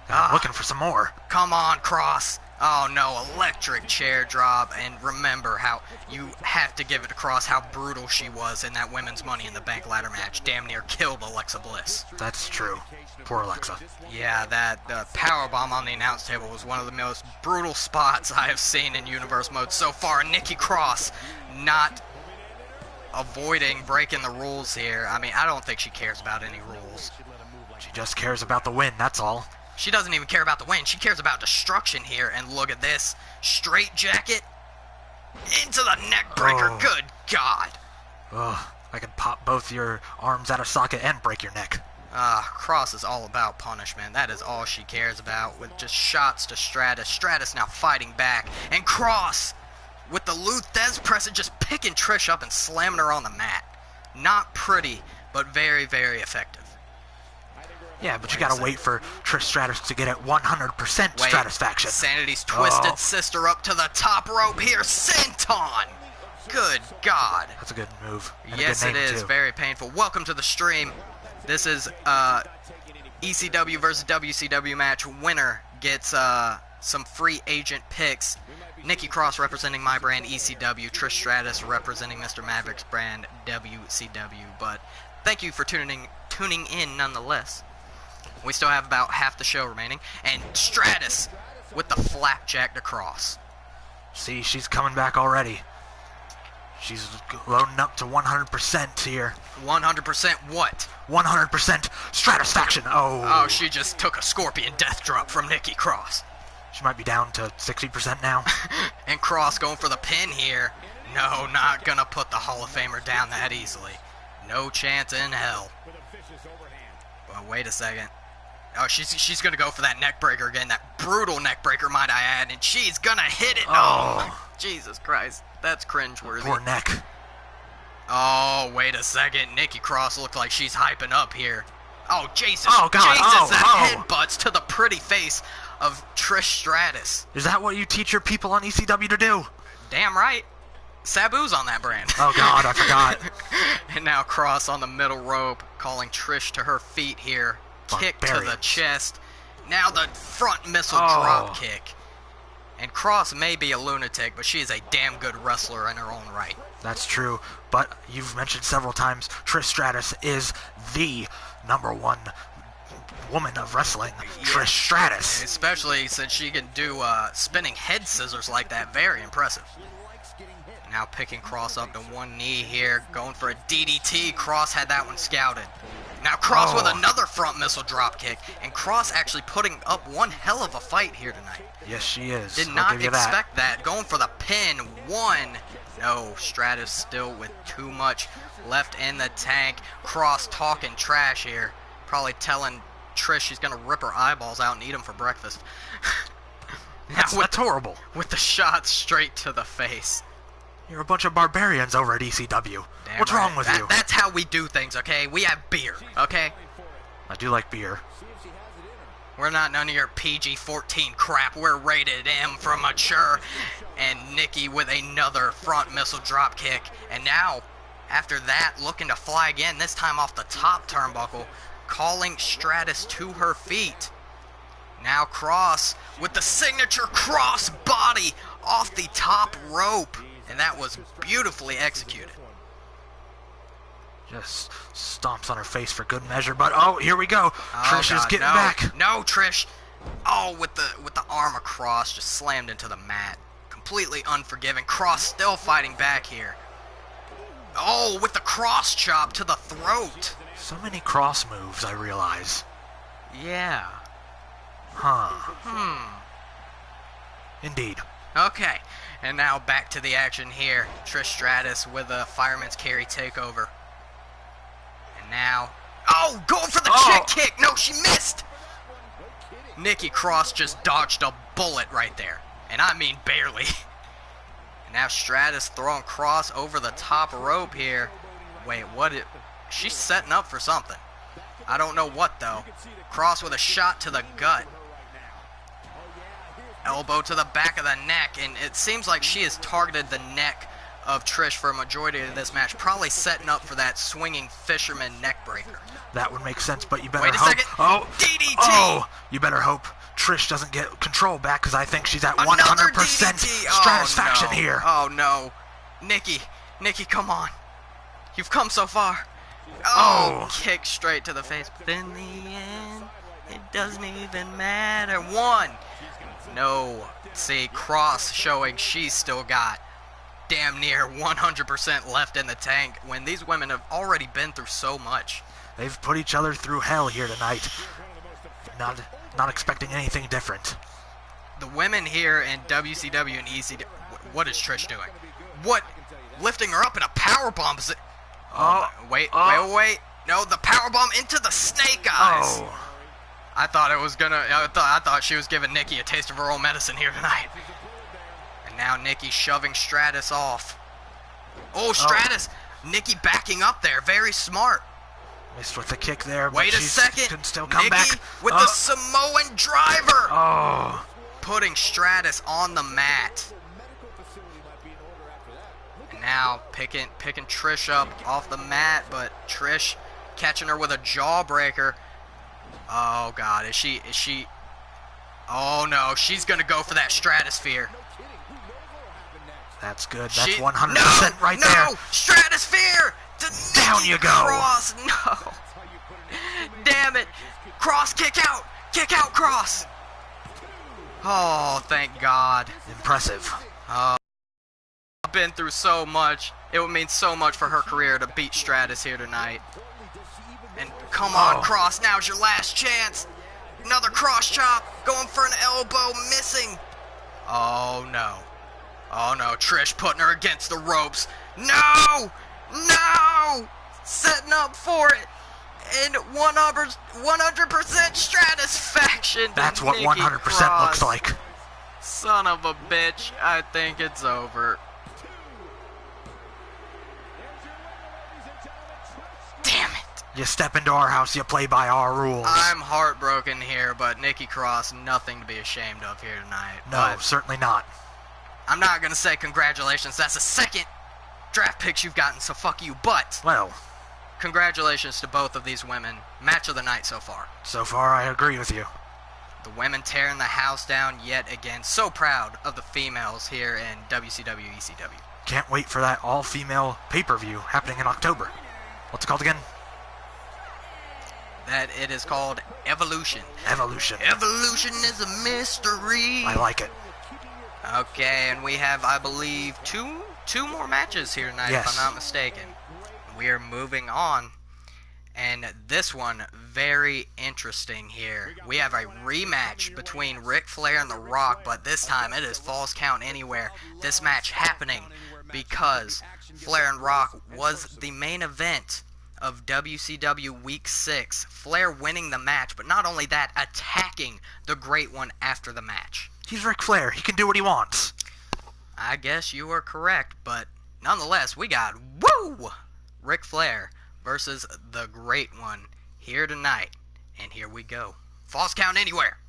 I'm looking for some more. Come on, Cross. Oh no, electric chair drop. And remember how you have to give it to Cross how brutal she was in that Women's Money in the Bank ladder match. Damn near killed Alexa Bliss. That's true. Poor Alexa. Yeah, that powerbomb on the announce table was one of the most brutal spots I have seen in Universe Mode so far. Nikki Cross not avoiding breaking the rules here. I mean, I don't think she cares about any rules. She just cares about the win, that's all. She doesn't even care about the win. She cares about destruction here. And look at this. Straight jacket into the neck breaker. Oh. Good God. Ugh, I could pop both your arms out of socket and break your neck. Cross is all about punishment. That is all she cares about, with just shots to Stratus. Stratus now fighting back. And Cross, with the Lou Thez press, just picking Trish up and slamming her on the mat. Not pretty, but very, very effective. Yeah, but you gotta wait for Trish Stratus to get at 100% Stratusfaction. Sanity's twisted sister up to the top rope here. Senton! Good God. That's a good move. And Yes, a it good name is. too. Very painful. Welcome to the stream. This is ECW versus WCW match. Winner gets some free agent picks. Nikki Cross representing my brand ECW. Trish Stratus representing Mr. Maverick's brand WCW. But thank you for tuning in nonetheless. We still have about half the show remaining. And Stratus with the flapjack to Cross. See, she's coming back already. She's loading up to 100% here. 100% what? 100% Stratusfaction. Oh, she just took a scorpion death drop from Nikki Cross. She might be down to 60% now. And Cross going for the pin here. No, not gonna put the Hall of Famer down that easily. No chance in hell. But wait a second. Oh, she's gonna go for that neck breaker again. That brutal neck breaker, might I add. And she's gonna hit it. Oh, Jesus Christ. That's cringeworthy. Poor neck. Oh, wait a second. Nikki Cross looked like she's hyping up here. Oh, Jesus. Oh, God. Jesus, that headbutts to the pretty face of Trish Stratus. Is that what you teach your people on ECW to do? Damn right. Sabu's on that brand. Oh, God, I forgot. And now Cross on the middle rope, calling Trish to her feet here. Kick to the chest. Now the front missile drop kick. And Cross may be a lunatic, but she is a damn good wrestler in her own right. That's true, but you've mentioned several times Trish Stratus is the #1 woman of wrestling. Yeah. Trish Stratus. Especially since she can do spinning head scissors like that. Very impressive. Now picking Cross up to one knee here, going for a DDT. Cross had that one scouted. Now Cross with another front missile drop kick, and Cross actually putting up one hell of a fight here tonight. Yes, she is. Did not expect that. Going for the pin. One. No, Stratus still with too much left in the tank. Cross talking trash here. Probably telling Trish she's going to rip her eyeballs out and eat them for breakfast. That's horrible. With the shot straight to the face. You're a bunch of barbarians over at ECW. Damn What's wrong with you? That's how we do things, okay? We have beer, okay? I do like beer. We're not none of your PG-14 crap. We're rated M for mature. And Nikki with another front missile drop kick. And now, after that, looking to fly again, this time off the top turnbuckle, calling Stratus to her feet. Now Cross with the signature cross body off the top rope. And that was beautifully executed. Just stomps on her face for good measure, but oh, here we go. Trish is getting back. No, Trish. Oh, with the arm across, just slammed into the mat. Completely unforgiving. Cross still fighting back here. Oh, with the cross chop to the throat. So many cross moves, I realize. Yeah. Huh. Indeed. Okay, and now back to the action here. Trish Stratus with a fireman's carry takeover. And now... Oh, going for the chick kick! No, she missed! Nikki Cross just dodged a bullet right there. And I mean barely. And now Stratus throwing Cross over the top rope here. Wait, she's setting up for something. I don't know what, though. Cross with a shot to the gut. Elbow to the back of the neck, and it seems like she has targeted the neck of Trish for a majority of this match, probably setting up for that swinging fisherman neck breaker. That would make sense, but you better Wait a hope... second. Oh! DDT! Oh! You better hope Trish doesn't get control back, because I think she's at 100% stratisfaction here. Oh, no. Nikki, come on. You've come so far. Oh! Kick straight to the face. But in the end, it doesn't even matter. One. No. See, Cross showing she's still got damn near 100% left in the tank when these women have already been through so much. They've put each other through hell here tonight. Not expecting anything different. The women here in WCW and ECW, what is Trish doing? What? Lifting her up in a powerbomb? Wait. No, the powerbomb into the snake eyes. Oh. I thought she was giving Nikki a taste of her own medicine here tonight. And now Nikki shoving Stratus off. Oh, Stratus. Nikki backing up there. Very smart. Missed with the kick there, but Wait a second. Can still come Nikki back. With the Samoan driver. Oh. Putting Stratus on the mat. And now picking Trish up off the mat, but Trish catching her with a jawbreaker. Oh, God. Is she... Oh, no. She's going to go for that Stratosphere. That's good. That's 100% right there. No! Stratosphere! Down you go. Cross. No. Damn it. Cross, kick out. Kick out, Cross. Oh, thank God. Impressive. I've been through so much. It would mean so much for her career to beat Stratus here tonight. And come on, Cross, now's your last chance. Another cross chop, going for an elbow, missing. Oh, no. Oh, no, Trish putting her against the ropes. No! No! Setting up for it. And 100% stratisfaction. That's what Nikki 100% Cross. looks like. Son of a bitch. I think it's over. Damn it. You step into our house, you play by our rules. I'm heartbroken here, but Nikki Cross, nothing to be ashamed of here tonight. No, certainly not. I'm not going to say congratulations. That's the second draft picks you've gotten, so fuck you. But, well, congratulations to both of these women. Match of the night so far. So far, I agree with you. The women tearing the house down yet again. So proud of the females here in WCW, ECW. Can't wait for that all-female pay-per-view happening in October. What's it called again? That it is called Evolution. Evolution. Evolution is a mystery. I like it. Okay, and we have, I believe, two more matches here tonight, yes, if I'm not mistaken. We are moving on, and this one, very interesting here. We have a rematch between Ric Flair and The Rock, but this time it is Falls Count Anywhere. This match happening because Flair and Rock was the main event of WCW Week 6. Flair winning the match, but not only that, attacking the Great One after the match. He's Ric Flair. He can do what he wants. I guess you are correct, but nonetheless, we got, Ric Flair versus the Great One here tonight. And here we go. Falls Count Anywhere.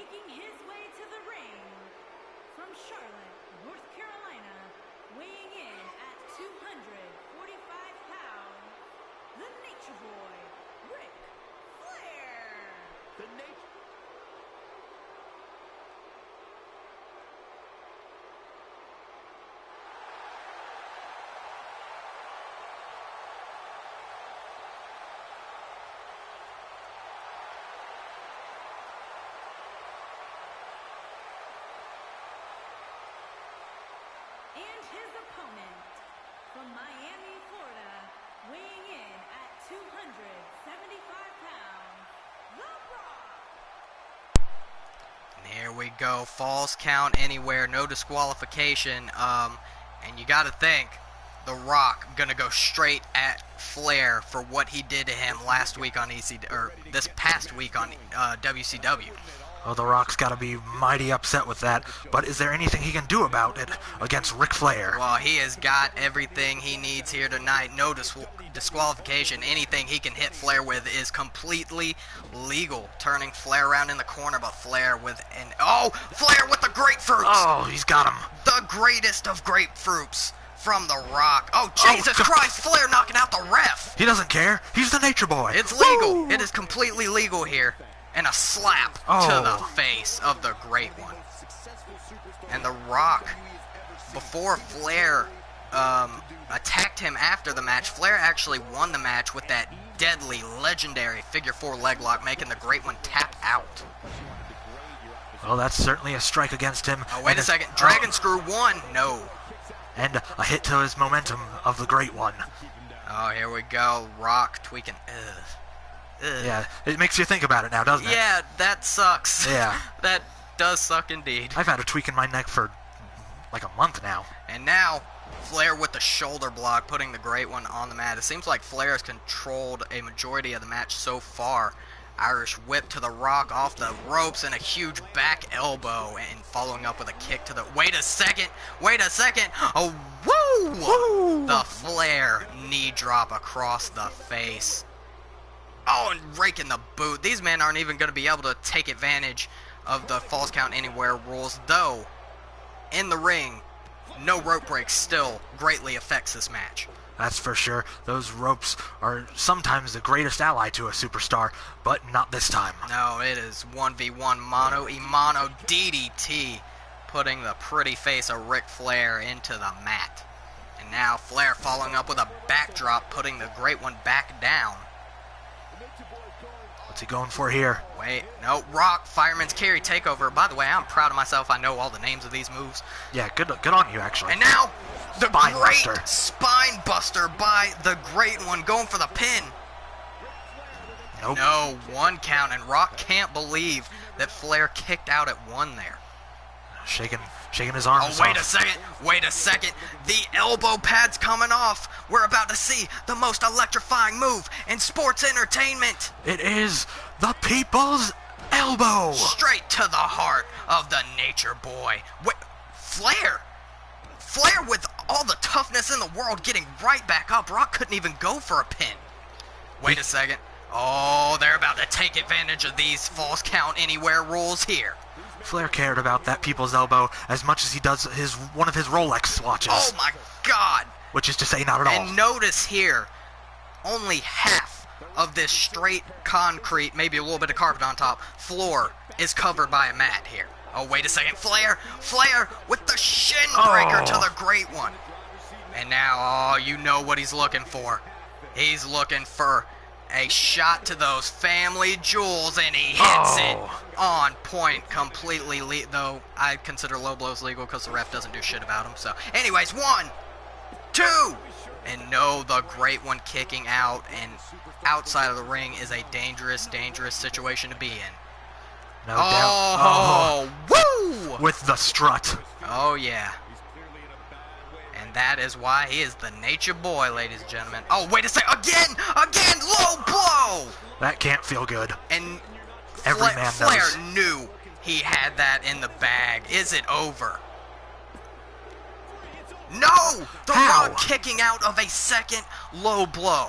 Making his way to the ring from Charlotte, North Carolina, weighing in at 245 pounds, the Nature Boy, Ric Flair. The nature. And his opponent from Miami, Florida, weighing in at 275 pounds, The Rock. And here we go. Falls count anywhere. No disqualification. And you got to think, The Rock gonna go straight at Flair for what he did to him last week on this past week on WCW. Well, The Rock's got to be mighty upset with that, but is there anything he can do about it against Ric Flair? Well, he has got everything he needs here tonight. No disqualification. Anything he can hit Flair with is completely legal. Turning Flair around in the corner, but Flair with Flair with the grapefruits! Oh, he's got him. The greatest of grapefruits from The Rock. Oh, Jesus Christ, Flair knocking out the ref! He doesn't care. He's the Nature Boy. It's legal. It is completely legal here. And a slap to the face of the Great One. And The Rock, before Flair attacked him after the match, Flair actually won the match with that deadly, legendary figure 4 leg lock, making the Great One tap out. Well, that's certainly a strike against him. Oh, wait a second. Dragon Screw 1? No. And a hit to his momentum of the Great One. Oh, here we go. Rock tweaking. Ugh. Yeah, it makes you think about it now, doesn't it? Yeah, that sucks. Yeah. That does suck indeed. I've had a tweak in my neck for like a month now. And now, Flair with the shoulder block, putting the Great One on the mat. It seems like Flair has controlled a majority of the match so far. Irish whip to the Rock off the ropes and a huge back elbow, and following up with a kick to the... Wait a second! Oh, woo! Woo! The Flair knee drop across the face. Oh, and raking the boot. These men aren't even going to be able to take advantage of the falls count anywhere rules, though in the ring, no rope breaks still greatly affects this match. That's for sure. Those ropes are sometimes the greatest ally to a superstar, but not this time. No, it is 1v1 mano-a-mano DDT, putting the pretty face of Ric Flair into the mat. And now Flair following up with a backdrop, putting the Great One back down. What's he going for here? Wait, no, Rock, Fireman's Carry takeover. By the way, I'm proud of myself. I know all the names of these moves. Yeah, good on you, actually. And now, the Spine great buster. spine buster by the Great One, going for the pin. Nope. No, 1 count, and Rock can't believe that Flair kicked out at 1 there. Shaking his arms Oh, wait off. a second. The elbow pad's coming off. We're about to see the most electrifying move in sports entertainment. It is the People's Elbow. Straight to the heart of the Nature Boy. Wait, Flair with all the toughness in the world getting right back up. Rock couldn't even go for a pin. Wait a second. Oh, they're about to take advantage of these falls count anywhere rules here. Flair cared about that People's Elbow as much as he does one of his Rolex watches. Oh my God. Which is to say, not at all. And notice here, only half of this straight concrete, maybe a little bit of carpet on top, floor is covered by a mat here. Oh, wait a second. Flair with the shin breaker to the Great One. And now, you know what he's looking for. He's looking for a shot to those family jewels, and he hits it on point completely, though I consider low blows legal because the ref doesn't do shit about them. So, anyways, 1, 2, and no, the Great One kicking out, and outside of the ring is a dangerous situation to be in. No doubt. Woo! With the strut. Oh, yeah. And that is why he is the Nature Boy, ladies and gentlemen. Oh, wait a second. Again, low blow. That can't feel good. And Every man knows. Flair knew he had that in the bag. Is it over? No! The Rock kicking out of a second low blow.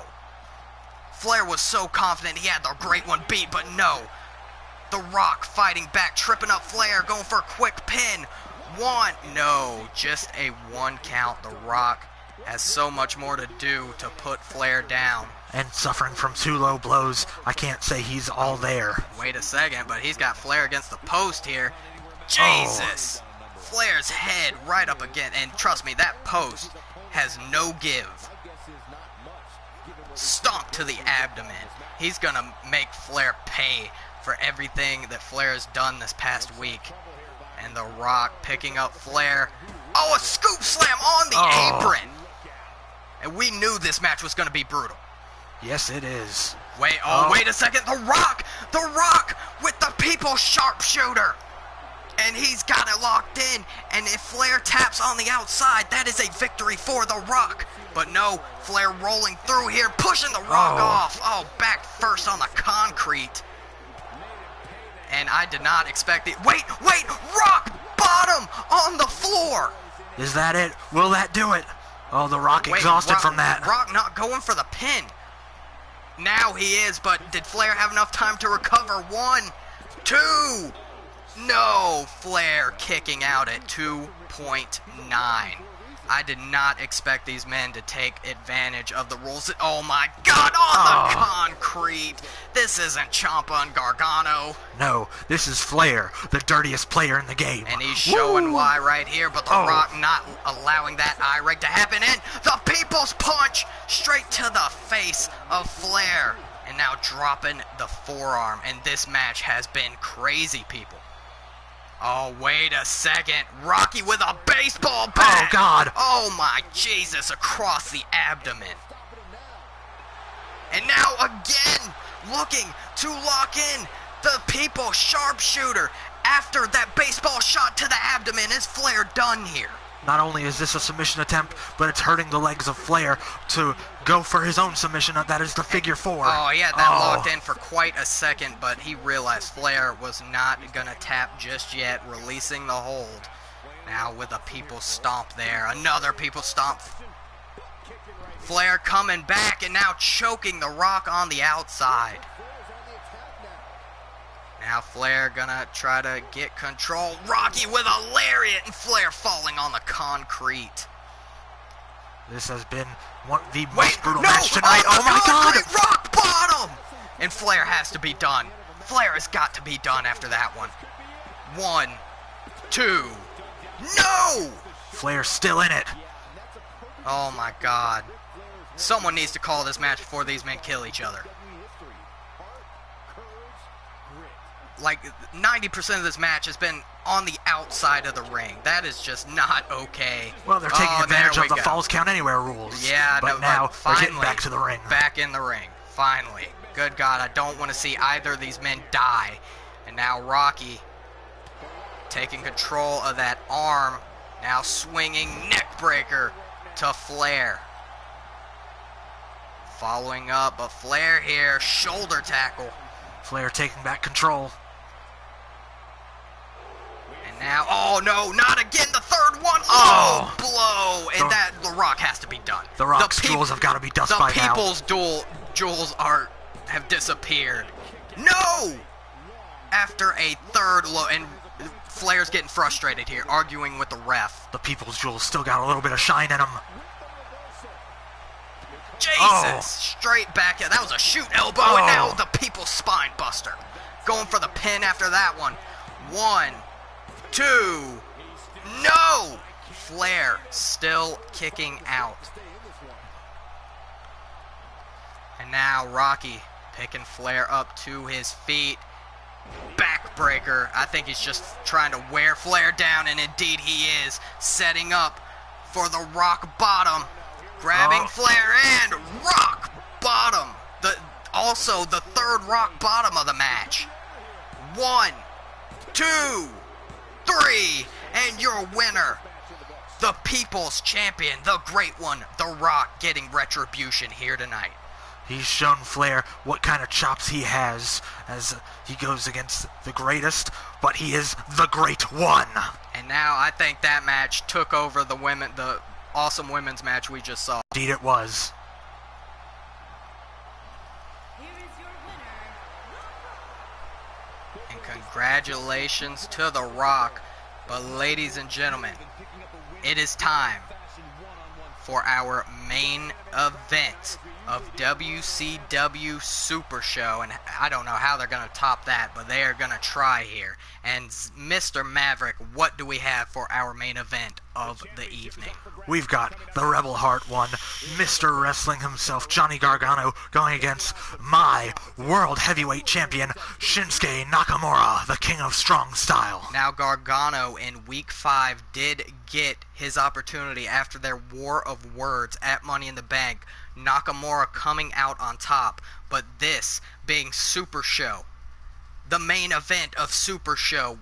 Flair was so confident he had the Great One beat, but no. The Rock fighting back, tripping up Flair, going for a quick pin. One, no, just a 1 count. The Rock has so much more to do to put Flair down. And suffering from 2 low blows, I can't say he's all there. Wait a second, but he's got Flair against the post here. Jesus! Flair's head right up again, and trust me, that post has no give. Stomp to the abdomen. He's gonna make Flair pay for everything that Flair has done this past week. And The Rock picking up Flair. Oh, a scoop slam on the apron! And we knew this match was gonna be brutal. Yes, it is. Wait a second. The Rock with the People's Sharpshooter. And he's got it locked in. And if Flair taps on the outside, that is a victory for The Rock. But no, Flair rolling through here, pushing The Rock off. Oh, back first on the concrete. And I did not expect it. Wait, Rock bottom on the floor. Is that it? Will that do it? Oh, The Rock exhausted from that. Rock not going for the pin. Now he is, but did Flair have enough time to recover? 1, 2. No, Flair kicking out at 2.9. I did not expect these men to take advantage of the rules. Oh my God, on the concrete. This isn't Ciampa and Gargano. No, this is Flair, the dirtiest player in the game. And he's showing why right here, but The Rock not allowing that eye rake to happen. And the People's Punch straight to the face of Flair. And now dropping the forearm. And this match has been crazy, people. Oh, wait a second. Rocky with a baseball bat. Oh, God. Oh, my Jesus, across the abdomen. And now again, looking to lock in the People's Sharpshooter. After that baseball shot to the abdomen, is Flair done here? Not only is this a submission attempt, but it's hurting the legs of Flair to go for his own submission. That is the figure 4. Oh, yeah, that locked in for quite a second, but he realized Flair was not going to tap just yet, releasing the hold. Now with a People's Stomp there. Another People's Stomp. Flair coming back and now choking The Rock on the outside. Now Flair gonna try to get control. Rocky with a lariat and Flair falling on the concrete. This has been the most brutal match tonight. Oh my God! Rock bottom! And Flair has to be done. Flair has got to be done after that one. 1, 2. No! Flair's still in it. Oh my God. Someone needs to call this match before these men kill each other. Like, 90% of this match has been on the outside of the ring. That is just not okay. Well, they're taking advantage of the Falls Count Anywhere rules. Yeah, but now they're getting back to the ring. Back in the ring. Finally. Good God, I don't want to see either of these men die. And now Rocky taking control of that arm. Now swinging neckbreaker to Flair. Following up, but Flair here, shoulder tackle. Flair taking back control. And now, oh no, not again, the third one. Oh, blow. And that, The Rock has to be done. The Rock's jewels have got to be dust by now. The People's jewels have disappeared. No! After a third low, and Flair's getting frustrated here, arguing with the ref. The People's jewels still got a little bit of shine in them. Jesus! Straight back. That was a shoot elbow, and now the People's Spine Buster. Going for the pin after that one. 1, 2. No! Flair still kicking out. And now Rocky picking Flair up to his feet. Backbreaker. I think he's just trying to wear Flair down, and indeed he is. Setting up for the Rock Bottom. Grabbing Flair and Rock Bottom. Also the third Rock Bottom of the match. 1, 2, 3. And your winner, the People's Champion, the Great One, The Rock, getting retribution here tonight. He's shown Flair what kind of chops he has as he goes against the greatest, but he is the Great One. And now I think that match took over the awesome women's match we just saw. Indeed it was. Here is your winner. And Congratulations to The Rock. But ladies and gentlemen, it is time for our main event of WCW Super Show. And I don't know how they're going to top that, but they are going to try here. And Mr. Maverick, what do we have for our main event of the evening? We've got the Rebel Heart one, Mr. Wrestling himself, Johnny Gargano, going against my World Heavyweight Champion, Shinsuke Nakamura, the King of Strong Style. Now, Gargano in Week 5 did get his opportunity after their war of words at Money in the Bank. Nakamura coming out on top, but this being Super Show, the main event of Super Show,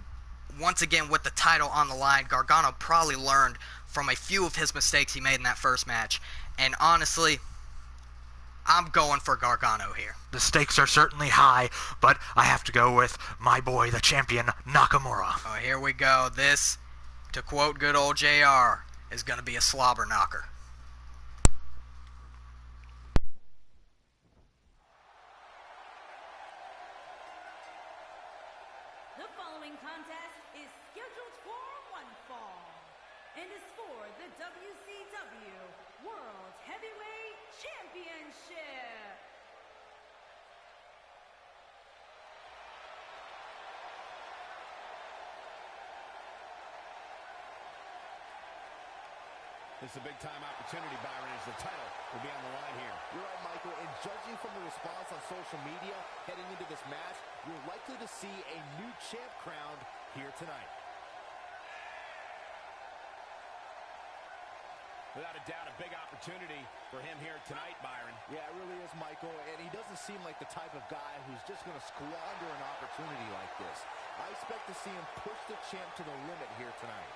once again with the title on the line, Gargano probably learned from a few of his mistakes he made in that first match, and honestly, I'm going for Gargano here. The stakes are certainly high, but I have to go with my boy, the champion, Nakamura. Oh, here we go. This, to quote good old JR, is going to be a slobber knocker. The following contest is scheduled for one fall and is for the WCW World Heavyweight Championship. This is a big-time opportunity, Byron, as the title will be on the line here. You're right, Michael, and judging from the response on social media heading into this match, you're likely to see a new champ crowned here tonight. Without a doubt, a big opportunity for him here tonight, Byron. Yeah, it really is, Michael, and he doesn't seem like the type of guy who's just going to squander an opportunity like this. I expect to see him push the champ to the limit here tonight.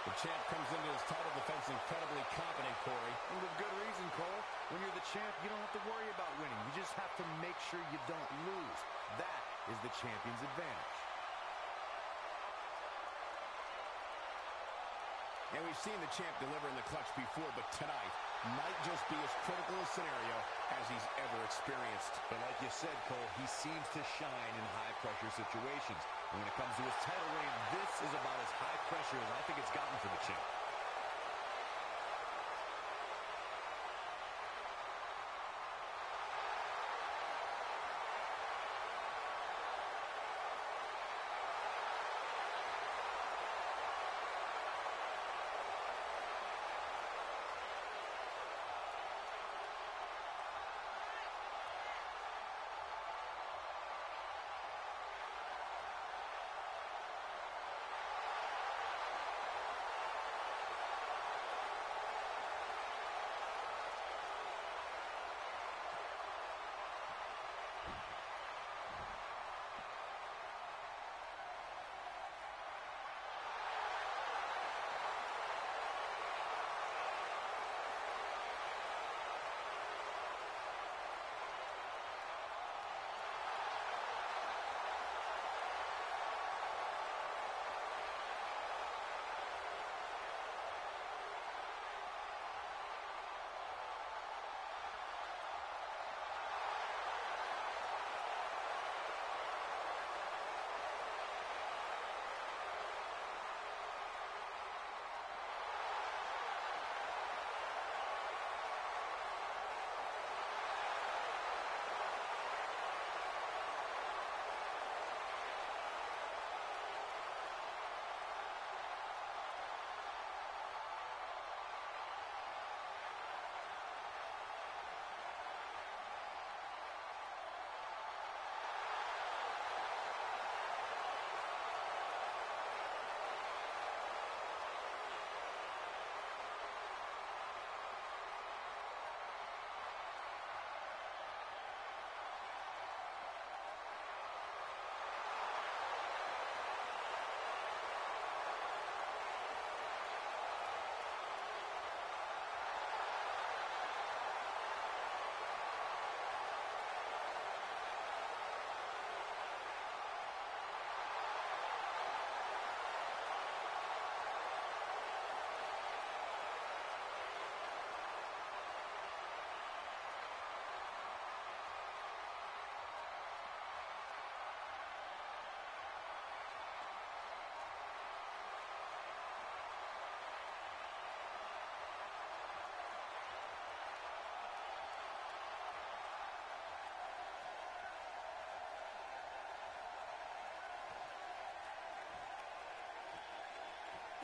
The champ comes into his title defense incredibly confident, Corey. And with good reason, Cole. When you're the champ, you don't have to worry about winning. You just have to make sure you don't lose. That is the champion's advantage. And we've seen the champ deliver in the clutch before, but tonight might just be as critical a scenario as he's ever experienced. But like you said, Cole, he seems to shine in high-pressure situations. And when it comes to his title reign, this is about as high pressure as I think it's gotten for the champ.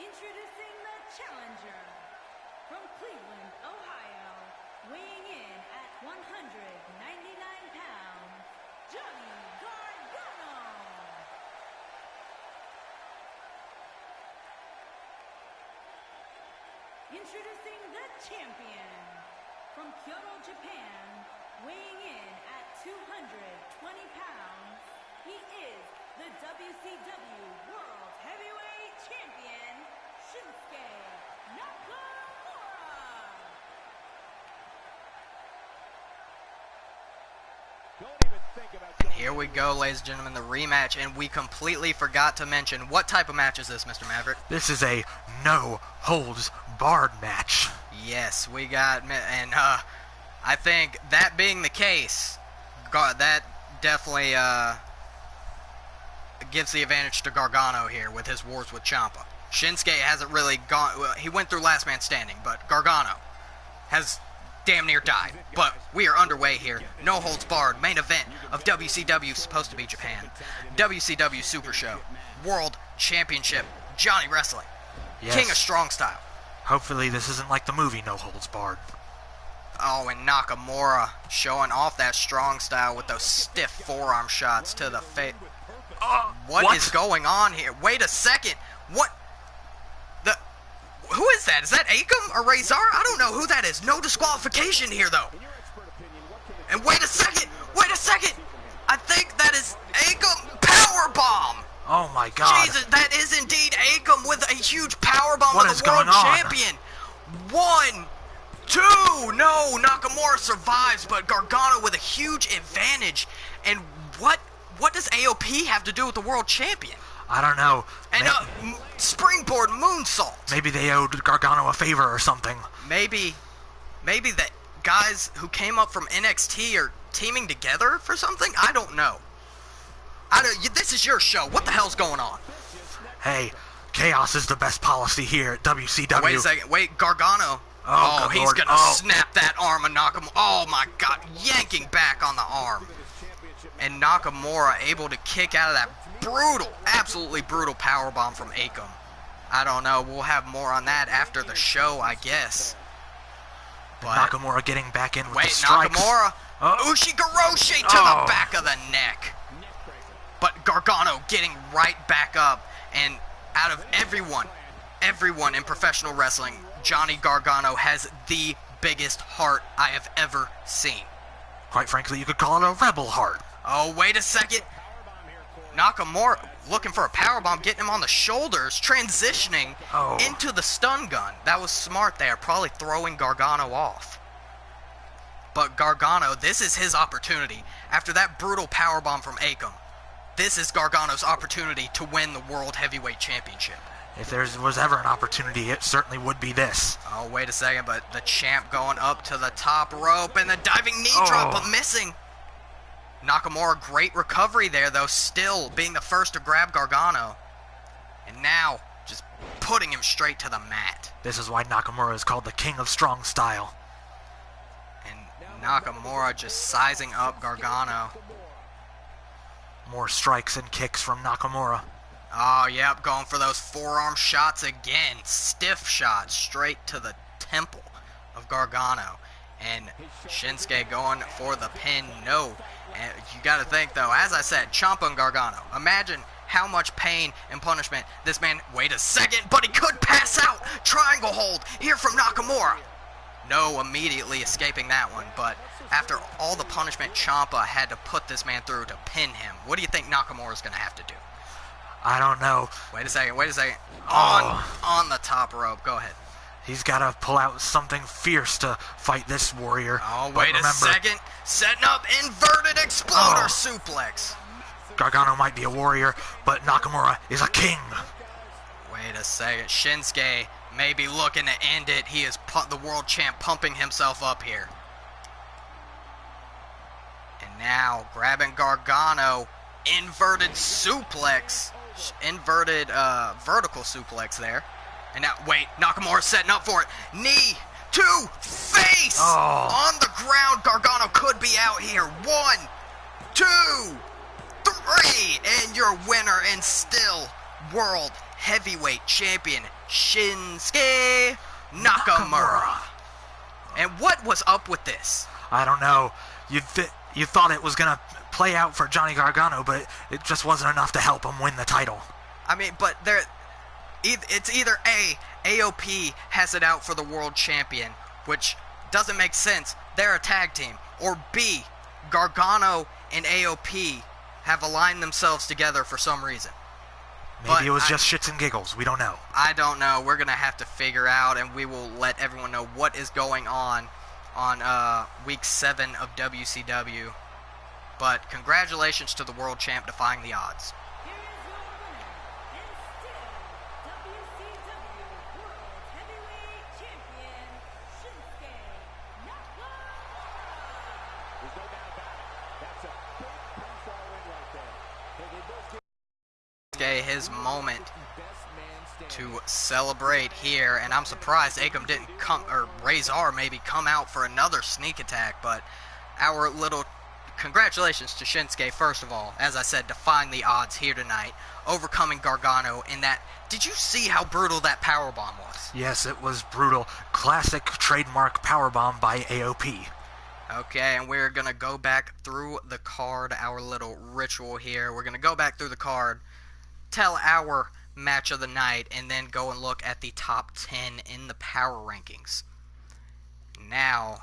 Introducing the challenger from Cleveland, Ohio, weighing in at 199 pounds, Johnny Gargano. Introducing the champion from Kyoto, Japan, weighing in at 220 pounds, he is the WCW World Heavyweight Champion, Shinsuke Nakamura. Don't even think about And here we go, ladies and gentlemen, the rematch, and we completely forgot to mention, what type of match is this, Mr. Maverick? This is a no-holds-barred match. Yes, we got, and I think that being the case, that definitely gives the advantage to Gargano here with his wars with Ciampa. Shinsuke hasn't really gone, well, he went through last man standing, but Gargano has damn near died. But we are underway here. No holds barred. Main event of WCW, supposed to be Japan. WCW Supershow. World Championship. Johnny Wrestling. Yes. King of Strong Style. Hopefully this isn't like the movie No Holds Barred. Oh, and Nakamura showing off that strong style with those stiff forearm shots to the face. What is going on here? Wait a second. What? Who is that? Is that Akam or Razor? I don't know who that is. No disqualification here, though. And wait a second. Wait a second. I think that is Akam powerbomb. Oh my God. Jesus, that is indeed Akam with a huge powerbomb What of is the world going on? champion. 1, 2. No, Nakamura survives, but Gargano with a huge advantage. And what does AOP have to do with the world champion? I don't know. And springboard moonsault. Maybe they owed Gargano a favor or something. Maybe the guys who came up from NXT are teaming together for something? I don't know. This is your show. What the hell's going on? Hey, chaos is the best policy here at WCW. Wait a second. Wait, Gargano. Oh, good he's Lord. going to snap that arm and knock him. Oh, my God. Yanking back on the arm. And Nakamura able to kick out of that brutal, absolutely brutal powerbomb from Akam. I don't know. We'll have more on that after the show, I guess. But Nakamura getting back in with the strikes. Nakamura. Ushigoroshi to the back of the neck. But Gargano getting right back up. And out of everyone in professional wrestling, Johnny Gargano has the biggest heart I have ever seen. Quite frankly, you could call it a rebel heart. Oh, wait a second. Nakamura looking for a powerbomb, getting him on the shoulders, transitioning into the stun gun. That was smart there, probably throwing Gargano off. But Gargano, this is his opportunity. After that brutal powerbomb from Akam, this is Gargano's opportunity to win the World Heavyweight Championship. If there was ever an opportunity, it certainly would be this. Oh, wait a second, but the champ going up to the top rope and the diving knee drop, but missing. Nakamura, great recovery there, though, still being the first to grab Gargano. And now, just putting him straight to the mat. This is why Nakamura is called the King of Strong Style. And Nakamura just sizing up Gargano. More strikes and kicks from Nakamura. Oh, yep, going for those forearm shots again. Stiff shots straight to the temple of Gargano. And Shinsuke going for the pin. No. And you got to think, though, as I said, Ciampa and Gargano. Imagine how much pain and punishment this man... Wait a second, but he could pass out. Triangle hold here from Nakamura. No, immediately escaping that one. But after all the punishment Ciampa had to put this man through to pin him, what do you think Nakamura's going to have to do? I don't know. Wait a second. On the top rope. Go ahead. He's got to pull out something fierce to fight this warrior. Oh, wait a second. Setting up inverted exploder suplex. Gargano might be a warrior, but Nakamura is a king. Wait a second. Shinsuke may be looking to end it. He is the world champ pumping himself up here. And now grabbing Gargano. Inverted suplex. Inverted vertical suplex there. And now, wait, Nakamura setting up for it. Knee to face. On the ground, Gargano could be out here. 1, 2, 3. And your winner and still World Heavyweight Champion, Shinsuke Nakamura. And what was up with this? I don't know. You thought it was going to play out for Johnny Gargano, but it just wasn't enough to help him win the title. I mean, but it's either A, AOP has it out for the world champion, which doesn't make sense. They're a tag team. Or B, Gargano and AOP have aligned themselves together for some reason. Maybe it was just shits and giggles. We don't know. I don't know. We're going to have to figure out, and we will let everyone know what is going on Week 7 of WCW. But congratulations to the world champ defying the odds. Here is your winner, and still WCW World Heavyweight Champion, Shinsuke Nakamura. There's no doubt about it. That's a big pinfall win right there. Hey, they both get His moment to celebrate here, and I'm surprised Akam didn't come, or Razor maybe come out for another sneak attack, but our little congratulations to Shinsuke, first of all, as I said, defying the odds here tonight, overcoming Gargano in that. Did you see how brutal that powerbomb was? Yes, it was brutal. Classic trademark powerbomb by AOP. Okay, and we're going to go back through the card, our little ritual here. We're going to go back through the card, tell our match of the night, and then go and look at the top 10 in the power rankings. Now,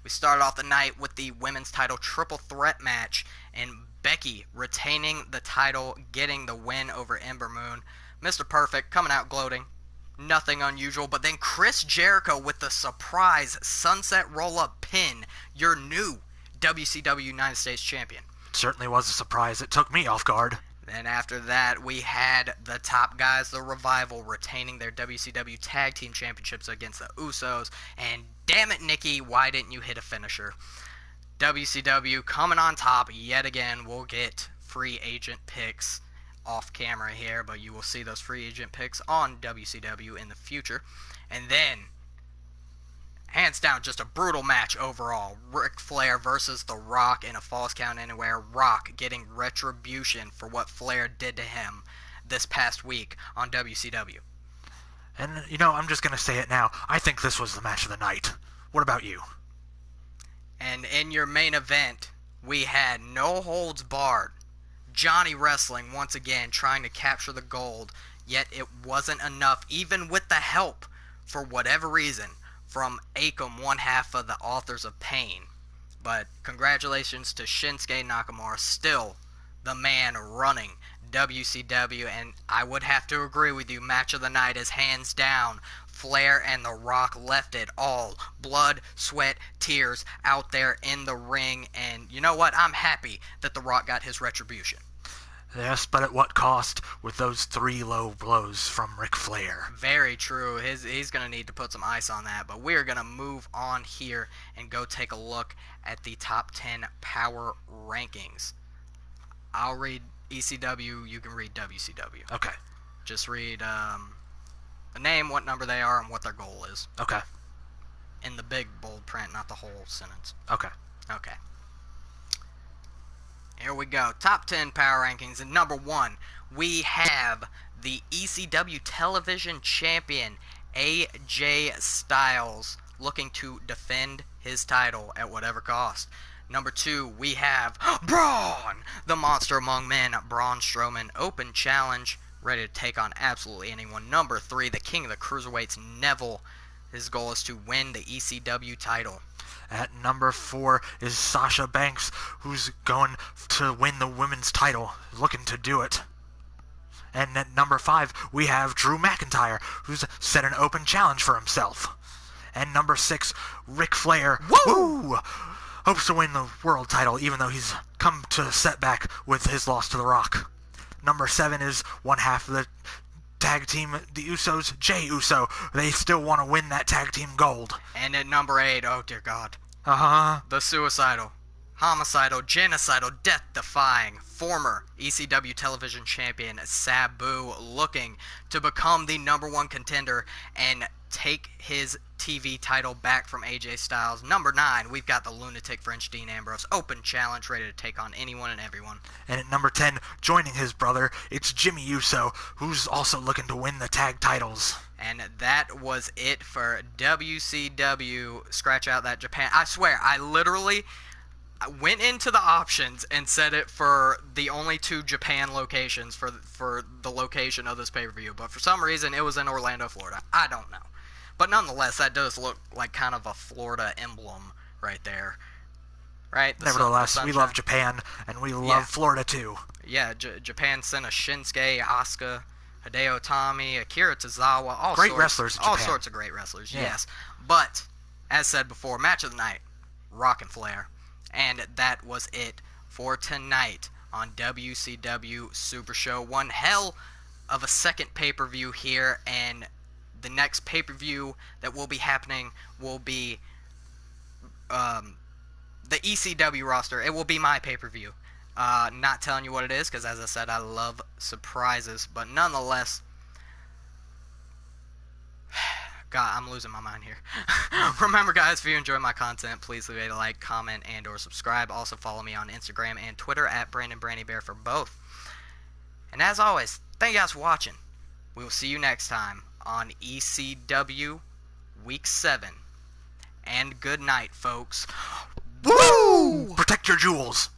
we started off the night with the women's title triple threat match, and Becky retaining the title, getting the win over Ember Moon. Mr. Perfect coming out gloating. Nothing unusual, but then Chris Jericho with the surprise sunset roll-up pin, your new WCW United States Champion. Certainly was a surprise. It took me off guard. Then after that, we had the top guys, the Revival, retaining their WCW Tag Team Championships against the Usos. And damn it, Nikki, why didn't you hit a finisher? WCW coming on top yet again. We'll get free agent picks off camera here, but you will see those free agent picks on WCW in the future. And then, hands down, just a brutal match overall. Ric Flair versus The Rock in a Falls Count Anywhere. Rock getting retribution for what Flair did to him this past week on WCW. And, you know, I'm just going to say it now. I think this was the match of the night. What about you? And in your main event, we had no holds barred. Johnny Wrestling once again trying to capture the gold, yet it wasn't enough, even with the help, for whatever reason, from Akam, one half of the Authors of Pain. But congratulations to Shinsuke Nakamura, still the man running WCW, and I would have to agree with you, match of the night is hands down Flair and The Rock. Left it all, blood, sweat, tears out there in the ring, and you know what, I'm happy that The Rock got his retribution. Yes, but at what cost with those 3 low blows from Ric Flair? Very true. He's going to need to put some ice on that. But we're going to move on here and go take a look at the top 10 power rankings. I'll read ECW. You can read WCW. Okay. Just read the name, what number they are, and what their goal is. Okay. In the big bold print, not the whole sentence. Okay. Okay. Here we go. Top 10 power rankings. And number 1, we have the ECW Television Champion, AJ Styles, looking to defend his title at whatever cost. Number 2, we have Braun, the Monster Among Men, Braun Strowman, open challenge, ready to take on absolutely anyone. Number 3, the King of the Cruiserweights, Neville. His goal is to win the ECW title. At number 4 is Sasha Banks, who's going to win the women's title, looking to do it. And at number 5, we have Drew McIntyre, who's set an open challenge for himself. And number 6, Ric Flair, woo! Hopes to win the world title, even though he's come to a setback with his loss to The Rock. Number 7 is one half of the tag team, the Usos, Jey Uso. They still want to win that tag team gold. And at number 8, oh dear God, the suicidal, homicidal, genocidal, death-defying former ECW television champion Sabu, looking to become the number 1 contender and take his TV title back from AJ Styles. Number 9, we've got the lunatic French Dean Ambrose. Open challenge, ready to take on anyone and everyone. And at number 10, joining his brother, it's Jimmy Uso, who's also looking to win the tag titles. And that was it for WCW. Scratch out that Japan. I swear, I literally went into the options and set it for the only 2 Japan locations for the location of this pay-per-view. But for some reason, it was in Orlando, Florida. I don't know. But nonetheless, that does look like kind of a Florida emblem right there. Right? Nevertheless, we love Japan, and we love Florida too. Yeah, Japan sent a Shinsuke, Asuka, Hideo Itami, Akira Tozawa, all sorts of great wrestlers, yes. But, as said before, match of the night, Rock and Flair. And that was it for tonight on WCW Super Show. One hell of a second pay-per-view here, and the next pay-per-view that will be happening will be the ECW roster. It will be my pay-per-view. Not telling you what it is, because as I said, I love surprises. But nonetheless, God, I'm losing my mind here. Remember, guys, if you enjoy my content, please leave a like, comment, and or subscribe. Also, follow me on Instagram and Twitter at BrandonBrandyBear for both. And as always, thank you guys for watching. We will see you next time on ECW Week 7. And good night, folks. Woo! Protect your jewels.